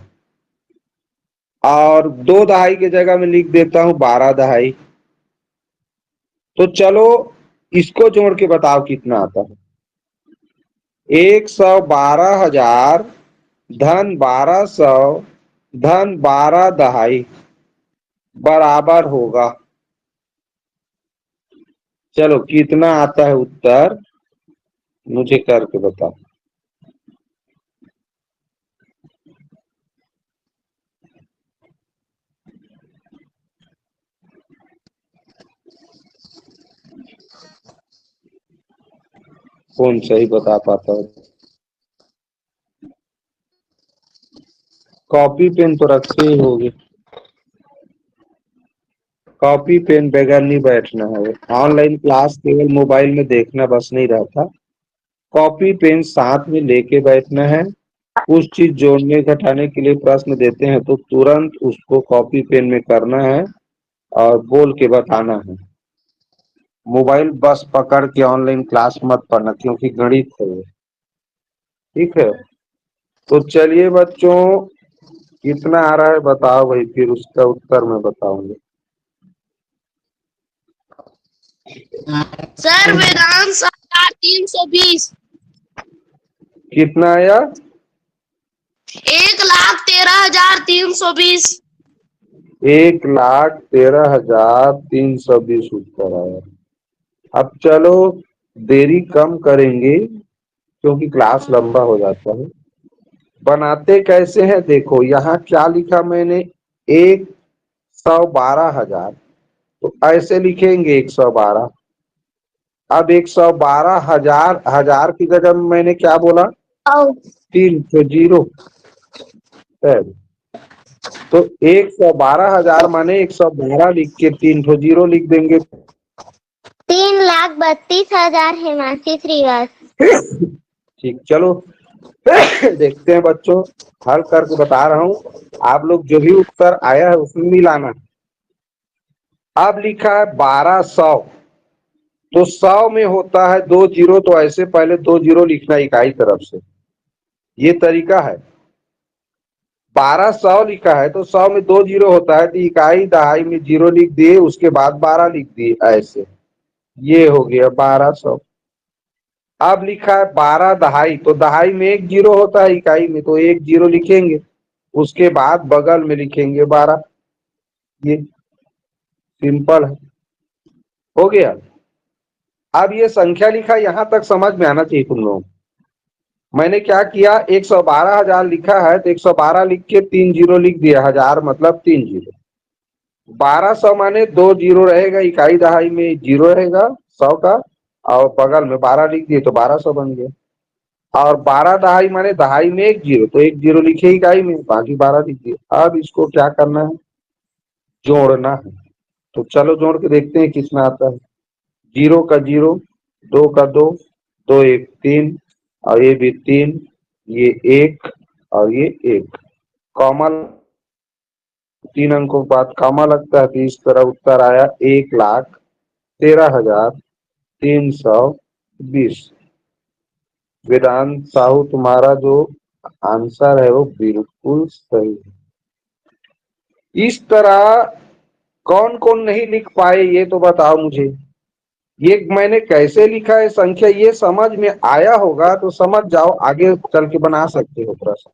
और 2/2 के जगह में लिख देता हूँ 12/2। तो चलो इसको जोड़ के बताओ कितना आता है। 112,000 धन 1200 धन 12/2 बराबर होगा। चलो कितना आता है उत्तर, मुझे करके बताओ। कौन सही बता पाता है? कॉपी पेन तो रखे ही होगे। कॉपी पेन बगैर नहीं बैठना है। ऑनलाइन क्लास केवल मोबाइल में देखना बस नहीं रहता, कॉपी पेन साथ में लेके बैठना है। कुछ चीज जोड़ने घटाने के लिए प्रश्न देते हैं तो तुरंत उसको कॉपी पेन में करना है और बोल के बताना है। मोबाइल बस पकड़ के ऑनलाइन क्लास मत पढ़ना, क्योंकि गणित है ये। ठीक है, तो चलिए बच्चों, कितना आ रहा है बताओ भाई, फिर उसका उत्तर मैं बताऊंगा। सर वेदांत 320। कितना आया? 1,13,320। 1,13,320 उत्तर आया। अब चलो देरी कम करेंगे क्योंकि क्लास लंबा हो जाता है। बनाते कैसे हैं देखो, यहाँ क्या लिखा मैंने, 112,000, तो ऐसे लिखेंगे 112। अब 112,000, हजार की जगह मैंने क्या बोला, 3 है। तो 112,000 माने 112 लिख के 3 लिख देंगे। 3,32,000 हिमांशी श्रीवास। ठीक, चलो देखते हैं बच्चों, हल करके बता रहा हूँ, आप लोग जो भी उत्तर आया है उसमें मिलाना। अब लिखा है 1200, तो 100 में होता है 2 जीरो, तो ऐसे पहले 2 जीरो लिखना इकाई तरफ से, ये तरीका है। 1200 लिखा है तो 100 में 2 जीरो होता है, तो इकाई दहाई में जीरो लिख दिए, उसके बाद 12 लिख दिए, ऐसे ये हो गया 1200। अब लिखा है 12 दहाई, तो दहाई में 1 जीरो होता है इकाई में, तो 1 जीरो लिखेंगे, उसके बाद बगल में लिखेंगे 12। ये सिंपल है, हो गया। अब ये संख्या लिखा, यहां तक समझ में आना चाहिए तुम लोग। मैंने क्या किया, 112,000 लिखा है तो 112 लिख के 3 जीरो लिख दिया, हजार मतलब 3 जीरो। 1200 माने 2 जीरो रहेगा, इकाई दहाई में जीरो रहेगा 100 का, और बगल में 12 लिख दिए तो 1200 बन गया। और 12 दहाई माने दहाई में 1 जीरो, तो 1 जीरो लिखे इकाई में, बाकी 12 लिख दिए। अब इसको क्या करना है, जोड़ना है। तो चलो जोड़ के देखते हैं कितना आता है। 0 का 0, 2 का 2, 2 1 3, और ये भी 3, ये 1 और ये 1, कॉमा 3 अंकों के बाद कॉमा लगता है, तो इस तरह उत्तर आया 1,13,320। वेदांत साहू, तुम्हारा जो आंसर है वो बिल्कुल सही है। इस तरह कौन कौन नहीं लिख पाए ये तो बताओ मुझे। ये मैंने कैसे लिखा है संख्या, ये समझ में आया होगा तो समझ जाओ, आगे चल के बना सकते हो प्रश्न।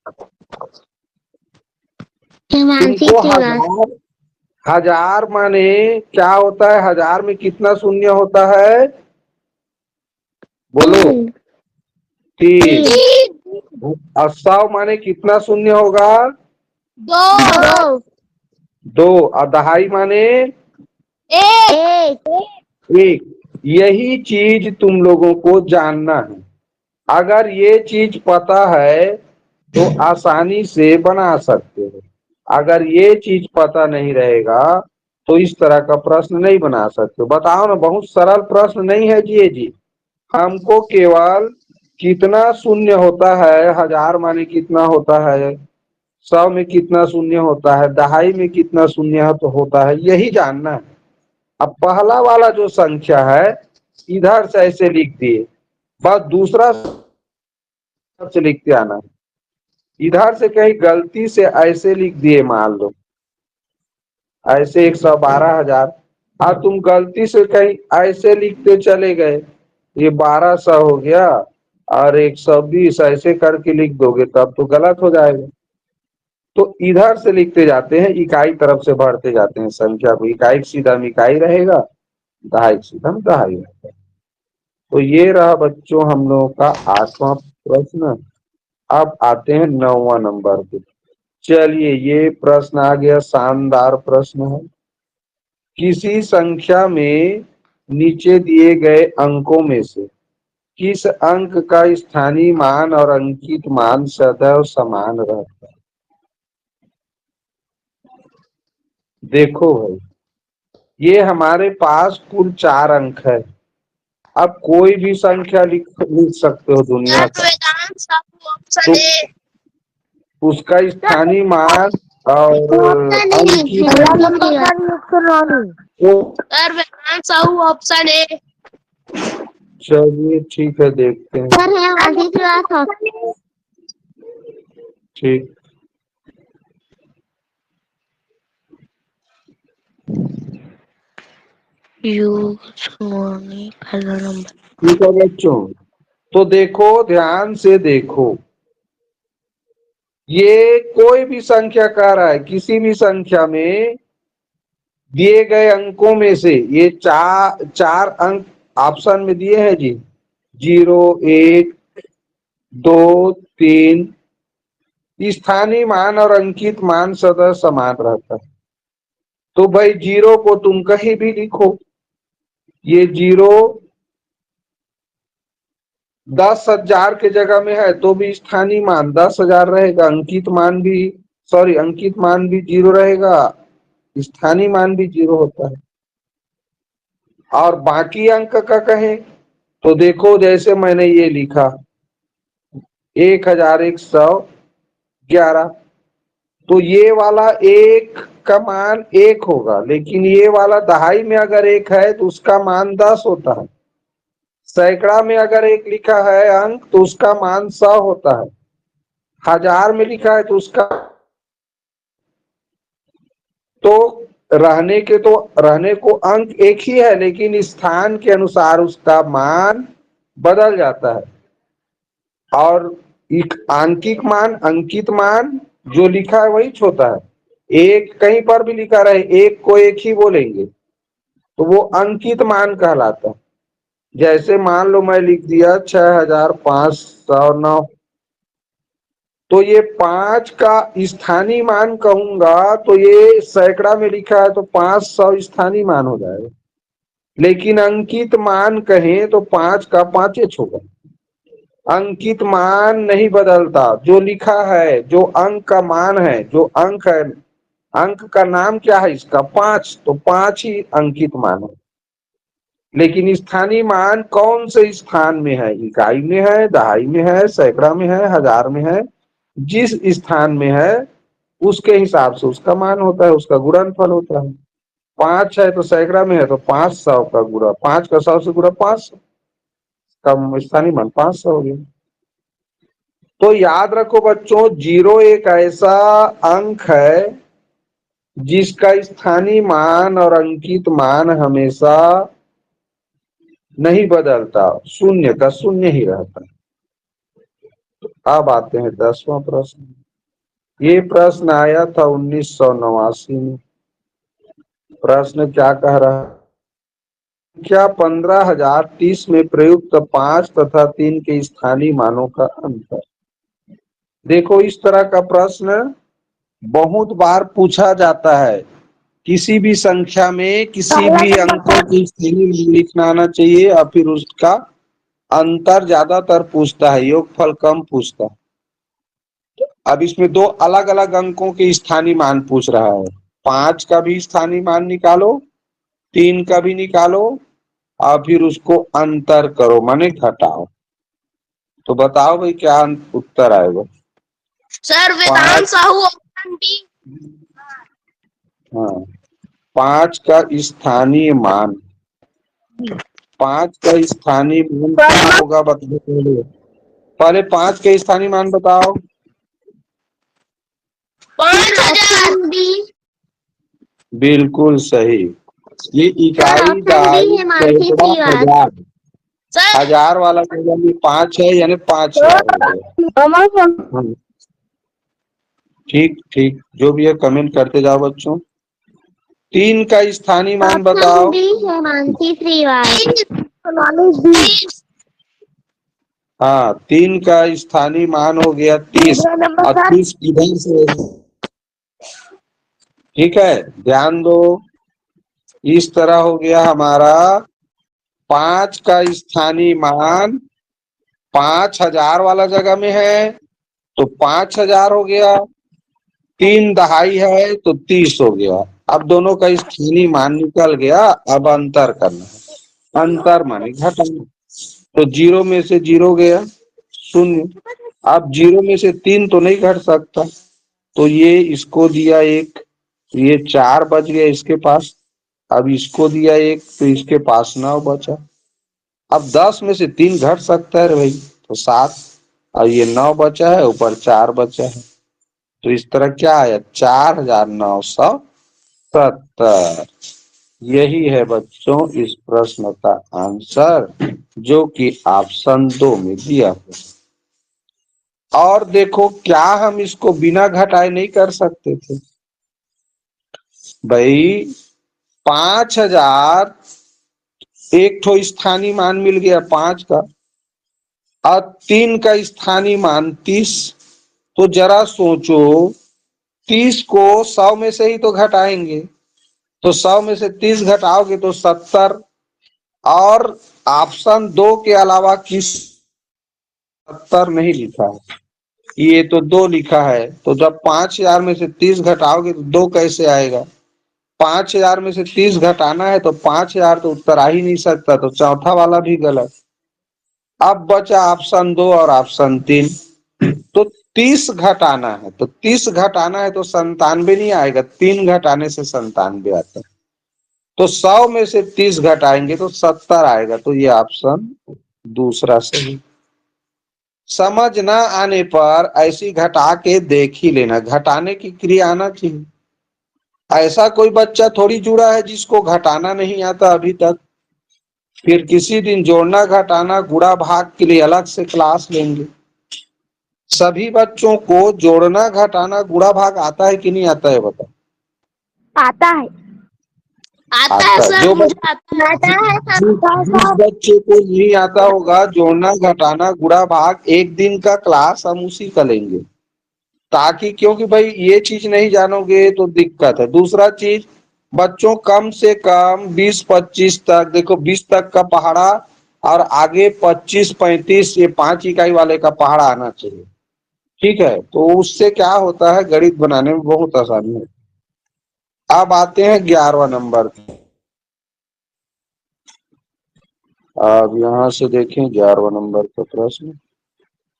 हिमांशी तुमको श्रीवास। हजार, हजार माने क्या होता है, हजार में कितना शून्य होता है, बोलो। 3। और 100 माने कितना शून्य होगा, 2। 2। और दहाई माने 1। 1। यही चीज तुम लोगों को जानना है। अगर ये चीज पता है तो आसानी से बना सकते हो, अगर ये चीज पता नहीं रहेगा तो इस तरह का प्रश्न नहीं बना सकते। बताओ ना, बहुत सरल प्रश्न नहीं है जी ये जी। हमको केवल कितना शून्य होता है, हजार माने कितना होता है, 100 में कितना शून्य होता है, दहाई में कितना शून्य तो होता है, यही जानना है। अब पहला वाला जो संख्या है इधर से ऐसे लिख दिए, बस दूसरा से लिखते आना है। इधर से कहीं गलती से ऐसे लिख दिए, मान लो ऐसे 112,000, अब तुम गलती से कहीं ऐसे लिखते चले गए, ये 1200 हो गया, और 120 ऐसे करके लिख दोगे तब तो गलत हो जाएगा। तो इधर से लिखते जाते हैं, इकाई तरफ से बढ़ते जाते हैं संख्या को, इकाई सीधा में इकाई रहेगा, दहाई सीधा में दहाई रहेगा। तो ये रहा बच्चों हम लोगों का 8वां प्रश्न। अब आते हैं 9वां नंबर पे। चलिए ये प्रश्न आ गया, शानदार प्रश्न है। किसी संख्या में नीचे दिए गए अंकों में से किस अंक का स्थानीय मान और अंकित मान सदैव समान रहता है? देखो भाई, ये हमारे पास कुल 4 अंक है। अब कोई भी संख्या लिख सकते हो दुनिया सर का, वेदांत साहू ऑप्शन तो ए। उसका स्थानीय मान और अंकित तो sir Vedant Sahu option A. चलिए ठीक है, देखते हैं। सर हेमांशी श्रीवास्तव। ठीक, पहला नंबर। ठीक है बच्चों, तो देखो ध्यान से देखो, ये कोई भी संख्या कह रहा है, किसी भी संख्या में दिए गए अंकों में से ये चार अंक ऑप्शन में दिए हैं जी, 0, 1, 2, 3। स्थानीय मान और अंकित मान सदा समान रहता है। तो भाई 0 को तुम कहीं भी लिखो, ये 0 10,000 के जगह में है तो भी स्थानीय मान 10,000 रहेगा, अंकित मान भी 0 रहेगा, स्थानीय मान भी 0 होता है। और बाकी अंक का कहें तो देखो, जैसे मैंने ये लिखा 1111, तो ये वाला एक का मान 1 होगा, लेकिन ये वाला दहाई में अगर 1 है तो उसका मान 10 होता है। सैकड़ा में अगर 1 लिखा है अंक तो उसका मान 100 होता है। 1000 में लिखा है तो उसका रहने को अंक एक ही है, लेकिन स्थान के अनुसार उसका मान बदल जाता है। और अंकित मान जो लिखा है वही होता है। एक कहीं पर भी लिखा रहे, एक को एक ही बोलेंगे तो वो अंकित मान कहलाता है। जैसे मान लो मैं लिख दिया 6509, तो ये 5 का स्थानीय मान कहूंगा तो ये सैकड़ा में लिखा है तो 500 स्थानीय मान हो जाएगा। लेकिन अंकित मान कहें तो 5 का 5 होगा। अंकित मान नहीं बदलता, जो लिखा है, जो अंक का मान है, जो अंक है, अंक का नाम क्या है इसका 5, तो 5 ही अंकित मान है। लेकिन स्थानीय मान कौन से स्थान में है, इकाई में है, दहाई में है, सैकड़ा में है, 1000 में है, जिस स्थान में है उसके हिसाब से उसका मान होता है, उसका गुणनफल होता है। 5 है तो सैकड़ा में है तो 500 का गुणा, 5 का 100 से गुणा 500 का स्थानीय मान 500 हो गया। तो याद रखो बच्चों, 0 एक ऐसा अंक है जिसका स्थानीय मान और अंकित मान हमेशा नहीं बदलता, शून्य का शून्य ही रहता है। तो अब आते हैं 10वां प्रश्न। ये प्रश्न आया था 1989 में। प्रश्न क्या कह रहा है? संख्या 15,030 में प्रयुक्त 5 तथा 3 के स्थानीय मानों का अंतर। देखो, इस तरह का प्रश्न बहुत बार पूछा जाता है। किसी भी संख्या में किसी भी अंकों की स्थानीय लिखना आना चाहिए, और फिर उसका अंतर ज्यादातर पूछता है, योगफल कम पूछता है। अब इसमें 2 अलग अलग अंकों के स्थानीय मान पूछ रहा है। 5 का भी स्थानीय मान निकालो, 3 का भी निकालो, और फिर उसको अंतर करो, माने घटाओ। तो बताओ भाई क्या उत्तर आएगा? Sir Vedant Sahu option B. हाँ, 5 का स्थानीय मान, 5 का स्थानीय मान क्या होगा बताओ पहले 5 के स्थानीय मान बताओ। 5000। बिल्कुल सही। ये इकाई, ऑप्शन दहाई, डी हेमांशी सैकड़ा, श्रीवास्तव। 1000, सर 1000 वाला जगह में 5 है, यानी 5000 हो गया। ठीक ठीक, जो भी है कमेंट करते जाओ बच्चों। 3 का स्थानीय मान बताओ। Option D Himanshi Shrivastava. हाँ, 3 का स्थानीय मान हो गया 30, और 30 इधर से, ठीक है, ध्यान दो। इस तरह हो गया हमारा 5 का स्थानीय मान 5,000 वाला जगह में है तो 5,000 हो गया, 3 दहाई है तो 30 हो गया। अब दोनों का स्थानीय मान निकल गया, अब अंतर करना है। अंतर माने घटाना, तो 0 में से 0 गया, 0। अब 0 में से 3 तो नहीं घट सकता, तो ये इसको दिया 1, ये 4 बच गया इसके पास। अब इसको दिया 1 तो इसके पास 9 बचा। अब 10 में से 3 घट सकता है रे भाई, तो 7। और ये 9 बचा है, ऊपर 4 बचा है, तो इस तरह क्या आया, 4,970। यही है बच्चों इस प्रश्न का आंसर, जो कि ऑप्शन 2 में दिया हुआ। और देखो, क्या हम इसको बिना घटाए नहीं कर सकते थे भाई? 5,000 एक ठो स्थानीय मान मिल गया 5 का, और 3 का स्थानीय मान 30। तो जरा सोचो, 30 को 100 में से ही तो घटाएंगे, तो 100 में से 30 घटाओगे तो 70। और ऑप्शन 2 के अलावा किस 70 नहीं लिखा है, ये तो 2 लिखा है। तो जब 5,000 में से 30 घटाओगे तो 2 कैसे आएगा? 5,000 में से 30 घटाना है तो 5,000 तो उत्तर आ ही नहीं सकता, तो चौथा वाला भी गलत। अब बचा ऑप्शन 2 और ऑप्शन 3। तो 30 घटाना है, तो 30 घटाना है तो 97 नहीं आएगा, 3 घटाने से 97 आता है। तो 100 में से 30 घटाएंगे तो 70 आएगा, तो ये ऑप्शन दूसरा सही। समझ न आने पर ऐसी घटा के देख ही लेना, घटाने की क्रिया आना चाहिए। ऐसा कोई बच्चा थोड़ी जुड़ा है जिसको घटाना नहीं आता अभी तक। फिर किसी दिन जोड़ना घटाना गुणा भाग के लिए अलग से क्लास लेंगे। सभी बच्चों को जोड़ना घटाना गुणा भाग आता है कि नहीं आता है, बताओ? आता है। आता है सर, जो मुझे आता है। जिस बच्चे को नहीं आता होगा जोड़ना घटाना गुणा भाग, एक दिन का क्लास हम उसी का लेंगे, ताकि, क्योंकि भाई ये चीज नहीं जानोगे तो दिक्कत है। दूसरा चीज, बच्चों कम से कम 20-25 तक, देखो 20 तक का पहाड़ा और आगे 25-35 ये 5 इकाई वाले का पहाड़ा आना चाहिए, ठीक है? तो उससे क्या होता है, गणित बनाने में बहुत आसानी है। अब आते हैं 11वां नंबर। अब यहाँ से देखें 11वां नंबर का प्रश्न,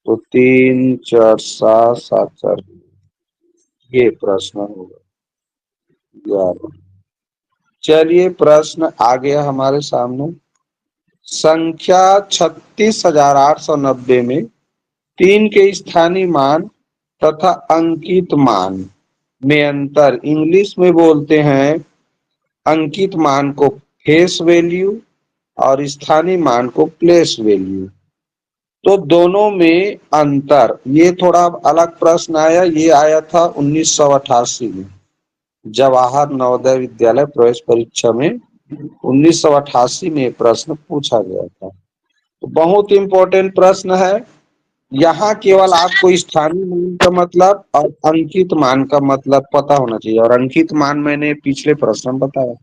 तो 3 4 7 7 4 ये प्रश्न होगा 11। चलिए प्रश्न आ गया हमारे सामने। संख्या 36,890 में 3 के स्थानीय मान तथा अंकित मान में अंतर, इंग्लिश में बोलते हैं अंकित मान को फेस वैल्यू और स्थानीय मान को प्लेस वैल्यू। तो दोनों में अंतर, ये थोड़ा अलग प्रश्न आया, ये आया था 1988 में, जवाहर नवोदय विद्यालय प्रवेश परीक्षा में 1988 में प्रश्न पूछा गया था। तो बहुत इंपॉर्टेंट प्रश्न है। यहाँ केवल आपको स्थानीय मान का मतलब और अंकित मान का मतलब पता होना चाहिए, और अंकित मान मैंने पिछले प्रश्न में बताया।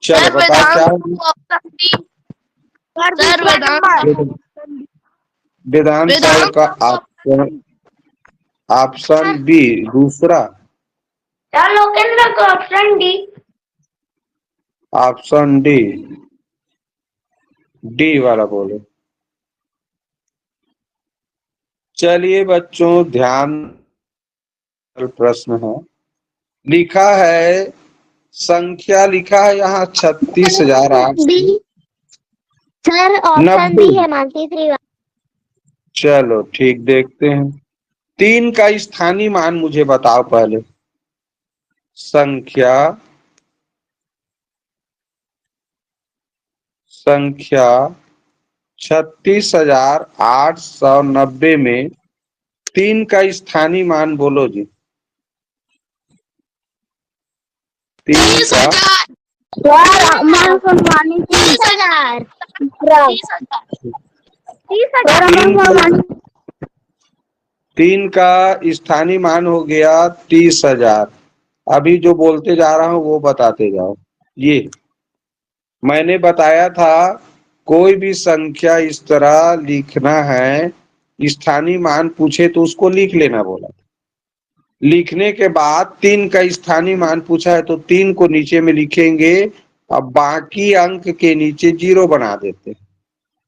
चलो सर बताओ क्या वेदांत होगी? Option D. सर वेदांत वेदांत सर का ऑप्शन, ऑप्शन बी दूसरा, लोकेंद्र को option D. Option D, D वाला बोलो। चलिए बच्चों ध्यान, प्रश्न है, लिखा है संख्या, लिखा है यहाँ 36,890। सर ऑप्शन बी है मानसी श्रीवास्तव। चलो ठीक, देखते हैं। 3 का स्थानीय मान मुझे बताओ पहले। संख्या 36,890 में 3 का स्थानीय मान बोलो जी। 3 का 3 का स्थानीय मान हो गया 30,000। अभी जो बोलते जा रहा हूं वो बताते जाओ। ये मैंने बताया था कोई भी संख्या इस तरह लिखना है, स्थानीय मान पूछे तो उसको लिख लेना बोला। लिखने के बाद 3 का स्थानीय मान पूछा है तो 3 को नीचे में लिखेंगे, अब बाकी अंक के नीचे 0 बना देते हैं,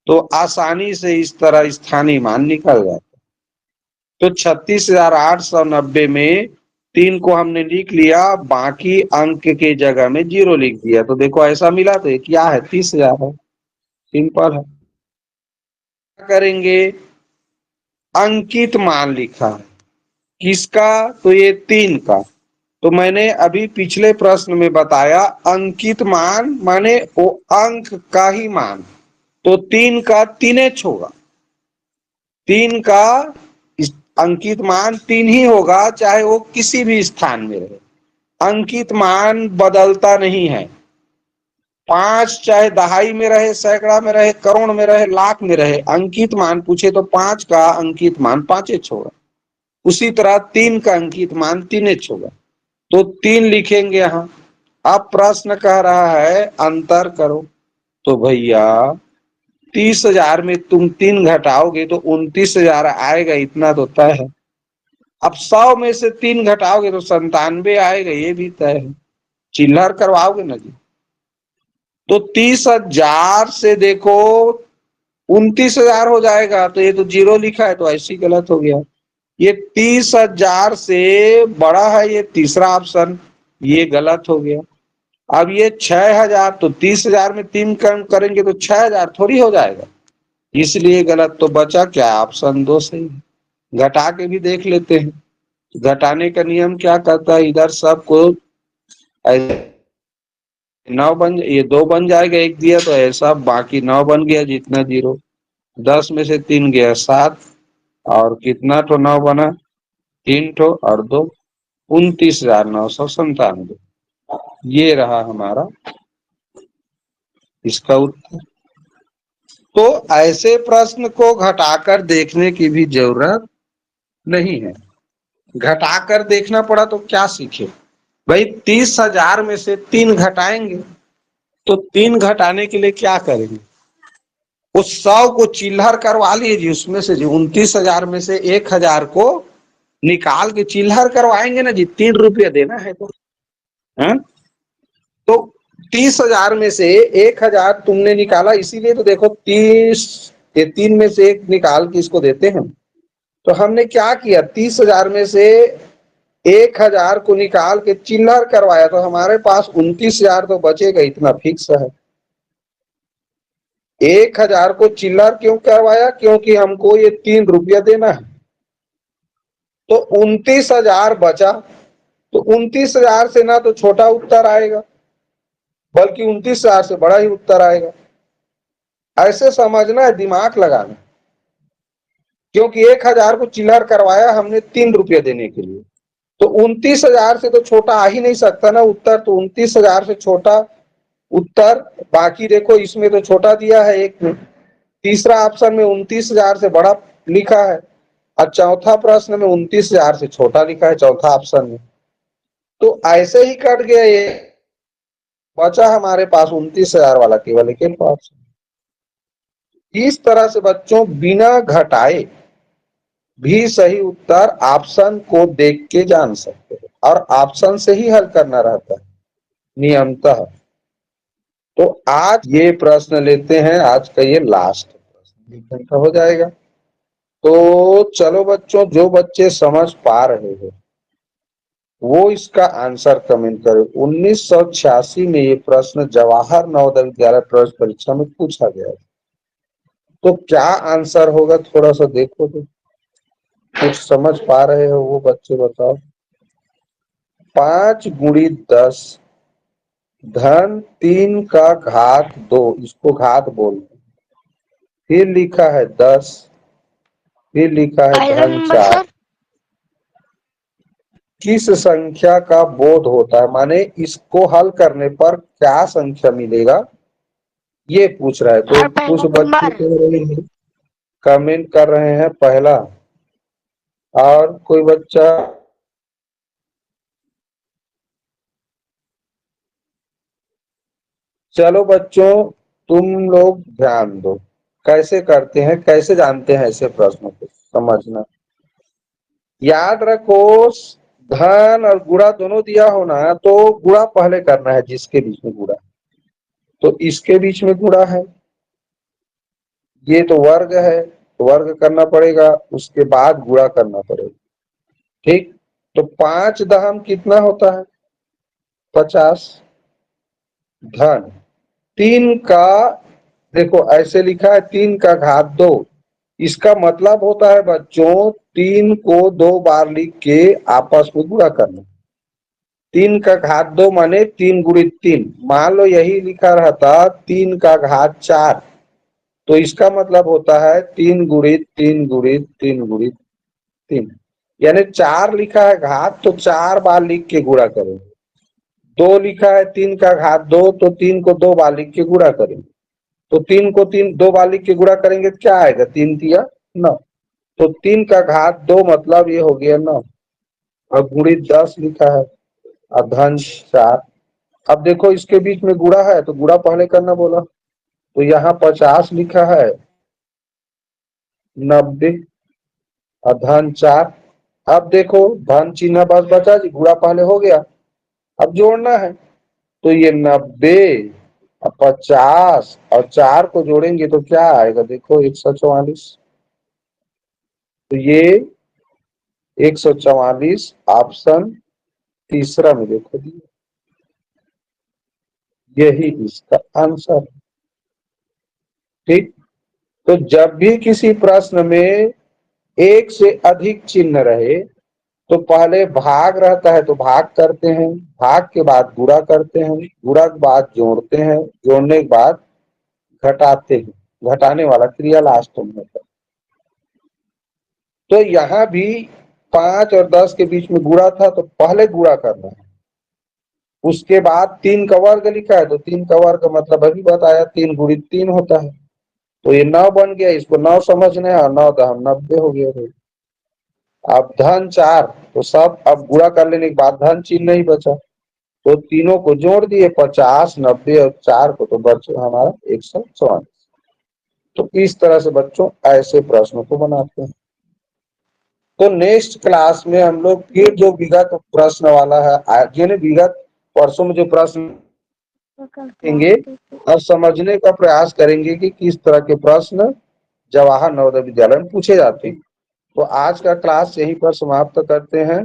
तो आसानी से इस तरह स्थानीय मान निकल जाता है। तो 36,890 में 3 को हमने लिख लिया, बाकी अंक के जगह में 0 लिख दिया, तो देखो ऐसा मिला, तो ये क्या है, 30,000 है। सिंपल है। क्या करेंगे, अंकित मान लिखा है किसका, तो ये 3 का। तो मैंने अभी पिछले प्रश्न में बताया अंकित मान माने वो अंक का ही मान, तो 3 का 3h होगा। 3 का अंकित मान 3 ही होगा, चाहे वो किसी भी स्थान में रहे। अंकित मान बदलता नहीं है। 5 चाहे दहाई में रहे, सैकड़ा में रहे, करोड़ में रहे, लाख में रहे, अंकित मान पूछे तो 5 का अंकित मान 5h होगा। उसी तरह 3 का अंकित मान 3h होगा, तो 3 लिखेंगे यहाँ। अब प्रश्न कह रहा है अंतर करो, तो भैया 30,000 में तुम 3 घटाओगे तो 29,000 आएगा, इतना तो तय है। अब 100 में से 3 घटाओगे तो 97 आएगा, ये भी तय है। चिल्लर करवाओगे ना जी। तो 30,000 से देखो 29,000 हो जाएगा, तो ये तो 0 लिखा है, तो ऐसी गलत हो गया। ये 30,000 से बड़ा है, ये तीसरा ऑप्शन, ये गलत हो गया। अब ये 6,000, तो 30,000 में 3 कम करेंगे तो 6,000 थोड़ी हो जाएगा, इसलिए गलत। तो बचा क्या, ऑप्शन 2 सही है। घटा के भी देख लेते हैं। घटाने का नियम क्या कहता है, इधर सबको 9 बन, ये 2 बन जाएगा, 1 दिया तो ऐसा, बाकी 9 बन गया, जितना 0। 10 में से 3 गया 7, और कितना तो 9 बना, 3 ठो और 2, 29,997। ये रहा हमारा इसका उत्तर। तो ऐसे प्रश्न को घटाकर देखने की भी जरूरत नहीं है। घटाकर देखना पड़ा तो क्या सीखे भाई, 30,000 में से 3 घटाएंगे, तो 3 घटाने के लिए क्या करेंगे, उस 100 को चिल्हर करवा लीजिए, उसमें से 29,000 में से 1,000 को निकाल के चिल्हर करवाएंगे ना जी, 3 रुपया देना है तो है? तो 30,000 में से 1,000 तुमने निकाला, इसीलिए तो देखो 30, ये 3 में से 1 निकाल के इसको देते हैं। तो हमने क्या किया, 30,000 में से 1,000 को निकाल के चिल्लर करवाया, तो हमारे पास 29,000 तो बचेगा, इतना फिक्स है। 1,000 को चिल्लर क्यों करवाया, क्योंकि हमको ये 3 रुपया देना है। तो 29,000 बचा, तो 29,000 से ना तो छोटा उत्तर आएगा, बल्कि 29,000 से बड़ा ही उत्तर आएगा। ऐसे समझना है, दिमाग लगाना, क्योंकि 1,000 को चिल्लर करवाया हमने 3 रुपया देने के लिए, तो 29,000 से तो छोटा आ ही नहीं सकता ना उत्तर, तो 29,000 से छोटा उत्तर। बाकी देखो इसमें तो छोटा दिया है एक में, तीसरा ऑप्शन में 29,000 से बड़ा लिखा है, और चौथा प्रश्न में 29,000 से छोटा लिखा है चौथा ऑप्शन में। तो ऐसे ही कट गया, ये बचा हमारे पास 29,000 वाला केवल एक ऑप्शन। इस तरह से बच्चों बिना घटाए भी सही उत्तर ऑप्शन को देख के जान सकते हैं, और ऑप्शन से ही हल करना रहता है नियमतः। तो आज ये प्रश्न लेते हैं, आज का ये लास्ट प्रश्न, 1 घंटा हो जाएगा। तो चलो बच्चों, जो बच्चे समझ पा रहे हो वो इसका आंसर कमेंट करें। 1986 में ये प्रश्न जवाहर नवोदय विद्यालय प्रवेश परीक्षा में पूछा गया, तो क्या आंसर होगा थोड़ा सा देखो, तो कुछ समझ पा रहे हो वो बच्चे बताओ। 5 गुणी 10 धन 3 का घात 2, इसको घात बोलते हैं। फिर लिखा है 10, फिर लिखा है पहला धन नंबर 4। सर। किस संख्या का बोध होता है, माने इसको हल करने पर क्या संख्या मिलेगा, ये पूछ रहा है। तो सर कुछ पहला बच्चे नंबर। कह रहे हैं, कमेंट कर रहे हैं पहला, और कोई बच्चा चलो बच्चों तुम लोग ध्यान दो कैसे करते हैं, कैसे जानते हैं ऐसे प्रश्नों को समझना। याद रखो, धन और गुणा दोनों दिया होना तो गुणा पहले करना है, जिसके बीच में गुणा, तो इसके बीच में गुणा है, ये तो वर्ग है तो वर्ग करना पड़ेगा, उसके बाद गुणा करना पड़ेगा। ठीक, तो 5 दहम कितना होता है? 50। धन 3 का, देखो ऐसे लिखा है 3 का घात 2, इसका मतलब होता है बच्चों 3 को 2 बार लिख के आपस में गुणा करना। 3 का घात 2 माने 3 गुणित 3। मान लो यही लिखा रहता 3 का घात 4, तो इसका मतलब होता है 3 गुणित 3 गुणित 3 गुणित 3, यानी 4 लिखा है घात तो 4 बार लिख के गुणा करेंगे। 2 लिखा है 3 का घात 2 तो 3 को 2 बार लिख के गुणा करेंगे। तो 3 को 2 बार लिख के गुणा करेंगे तो क्या आएगा? 3 तिया 9, तो 3 का घात 2 मतलब ये हो गया 9, और गुणित 10 लिखा है और धन 4। अब देखो इसके बीच में गुणा है तो गुणा पहले करना बोला, तो यहाँ 50 लिखा है, 90 और धन 4। अब देखो धन चिन्ह बस बचा जी, गुणा पहले हो गया, अब जोड़ना है, तो ये 90 और 50 और 4 को जोड़ेंगे तो क्या आएगा? देखो 144, तो ये 144 ऑप्शन तीसरा में देखो दिया, यही इसका आंसर। ठीक, तो जब भी किसी प्रश्न में एक से अधिक चिन्ह रहे तो पहले भाग रहता है तो भाग करते हैं, भाग के बाद गुणा करते हैं, गुणा के बाद जोड़ते हैं, जोड़ने के बाद घटाते हैं, घटाने वाला क्रिया लास्ट में होता है। तो यहाँ भी 5 और 10 के बीच में गुणा था तो पहले गुणा करना है, उसके बाद 3 का वर्ग लिखा है तो 3 का वर्ग मतलब अभी बताया 3 गुणित 3 होता है, तो ये 9 बन गया, इसको 9 समझना है और 9 दहम 90 हो गया भाई। अब धन 4, तो सब अब गुणा कर लेने के बाद धन चिन्ह नहीं बचा, तो तीनों को जोड़ दिए 50 90 और 4 को, तो बच्चों हमारा 144। तो इस तरह से बच्चों ऐसे प्रश्नों को बनाते हैं। तो नेक्स्ट क्लास में हम लोग फिर जो विगत प्रश्न वाला है, आगे ने विगत वर्षों में जो प्रश्न देंगे और समझने का प्रयास करेंगे कि किस तरह के प्रश्न जवाहर नवोदय विद्यालय में पूछे जाते हैं। तो आज का क्लास यहीं पर समाप्त करते हैं।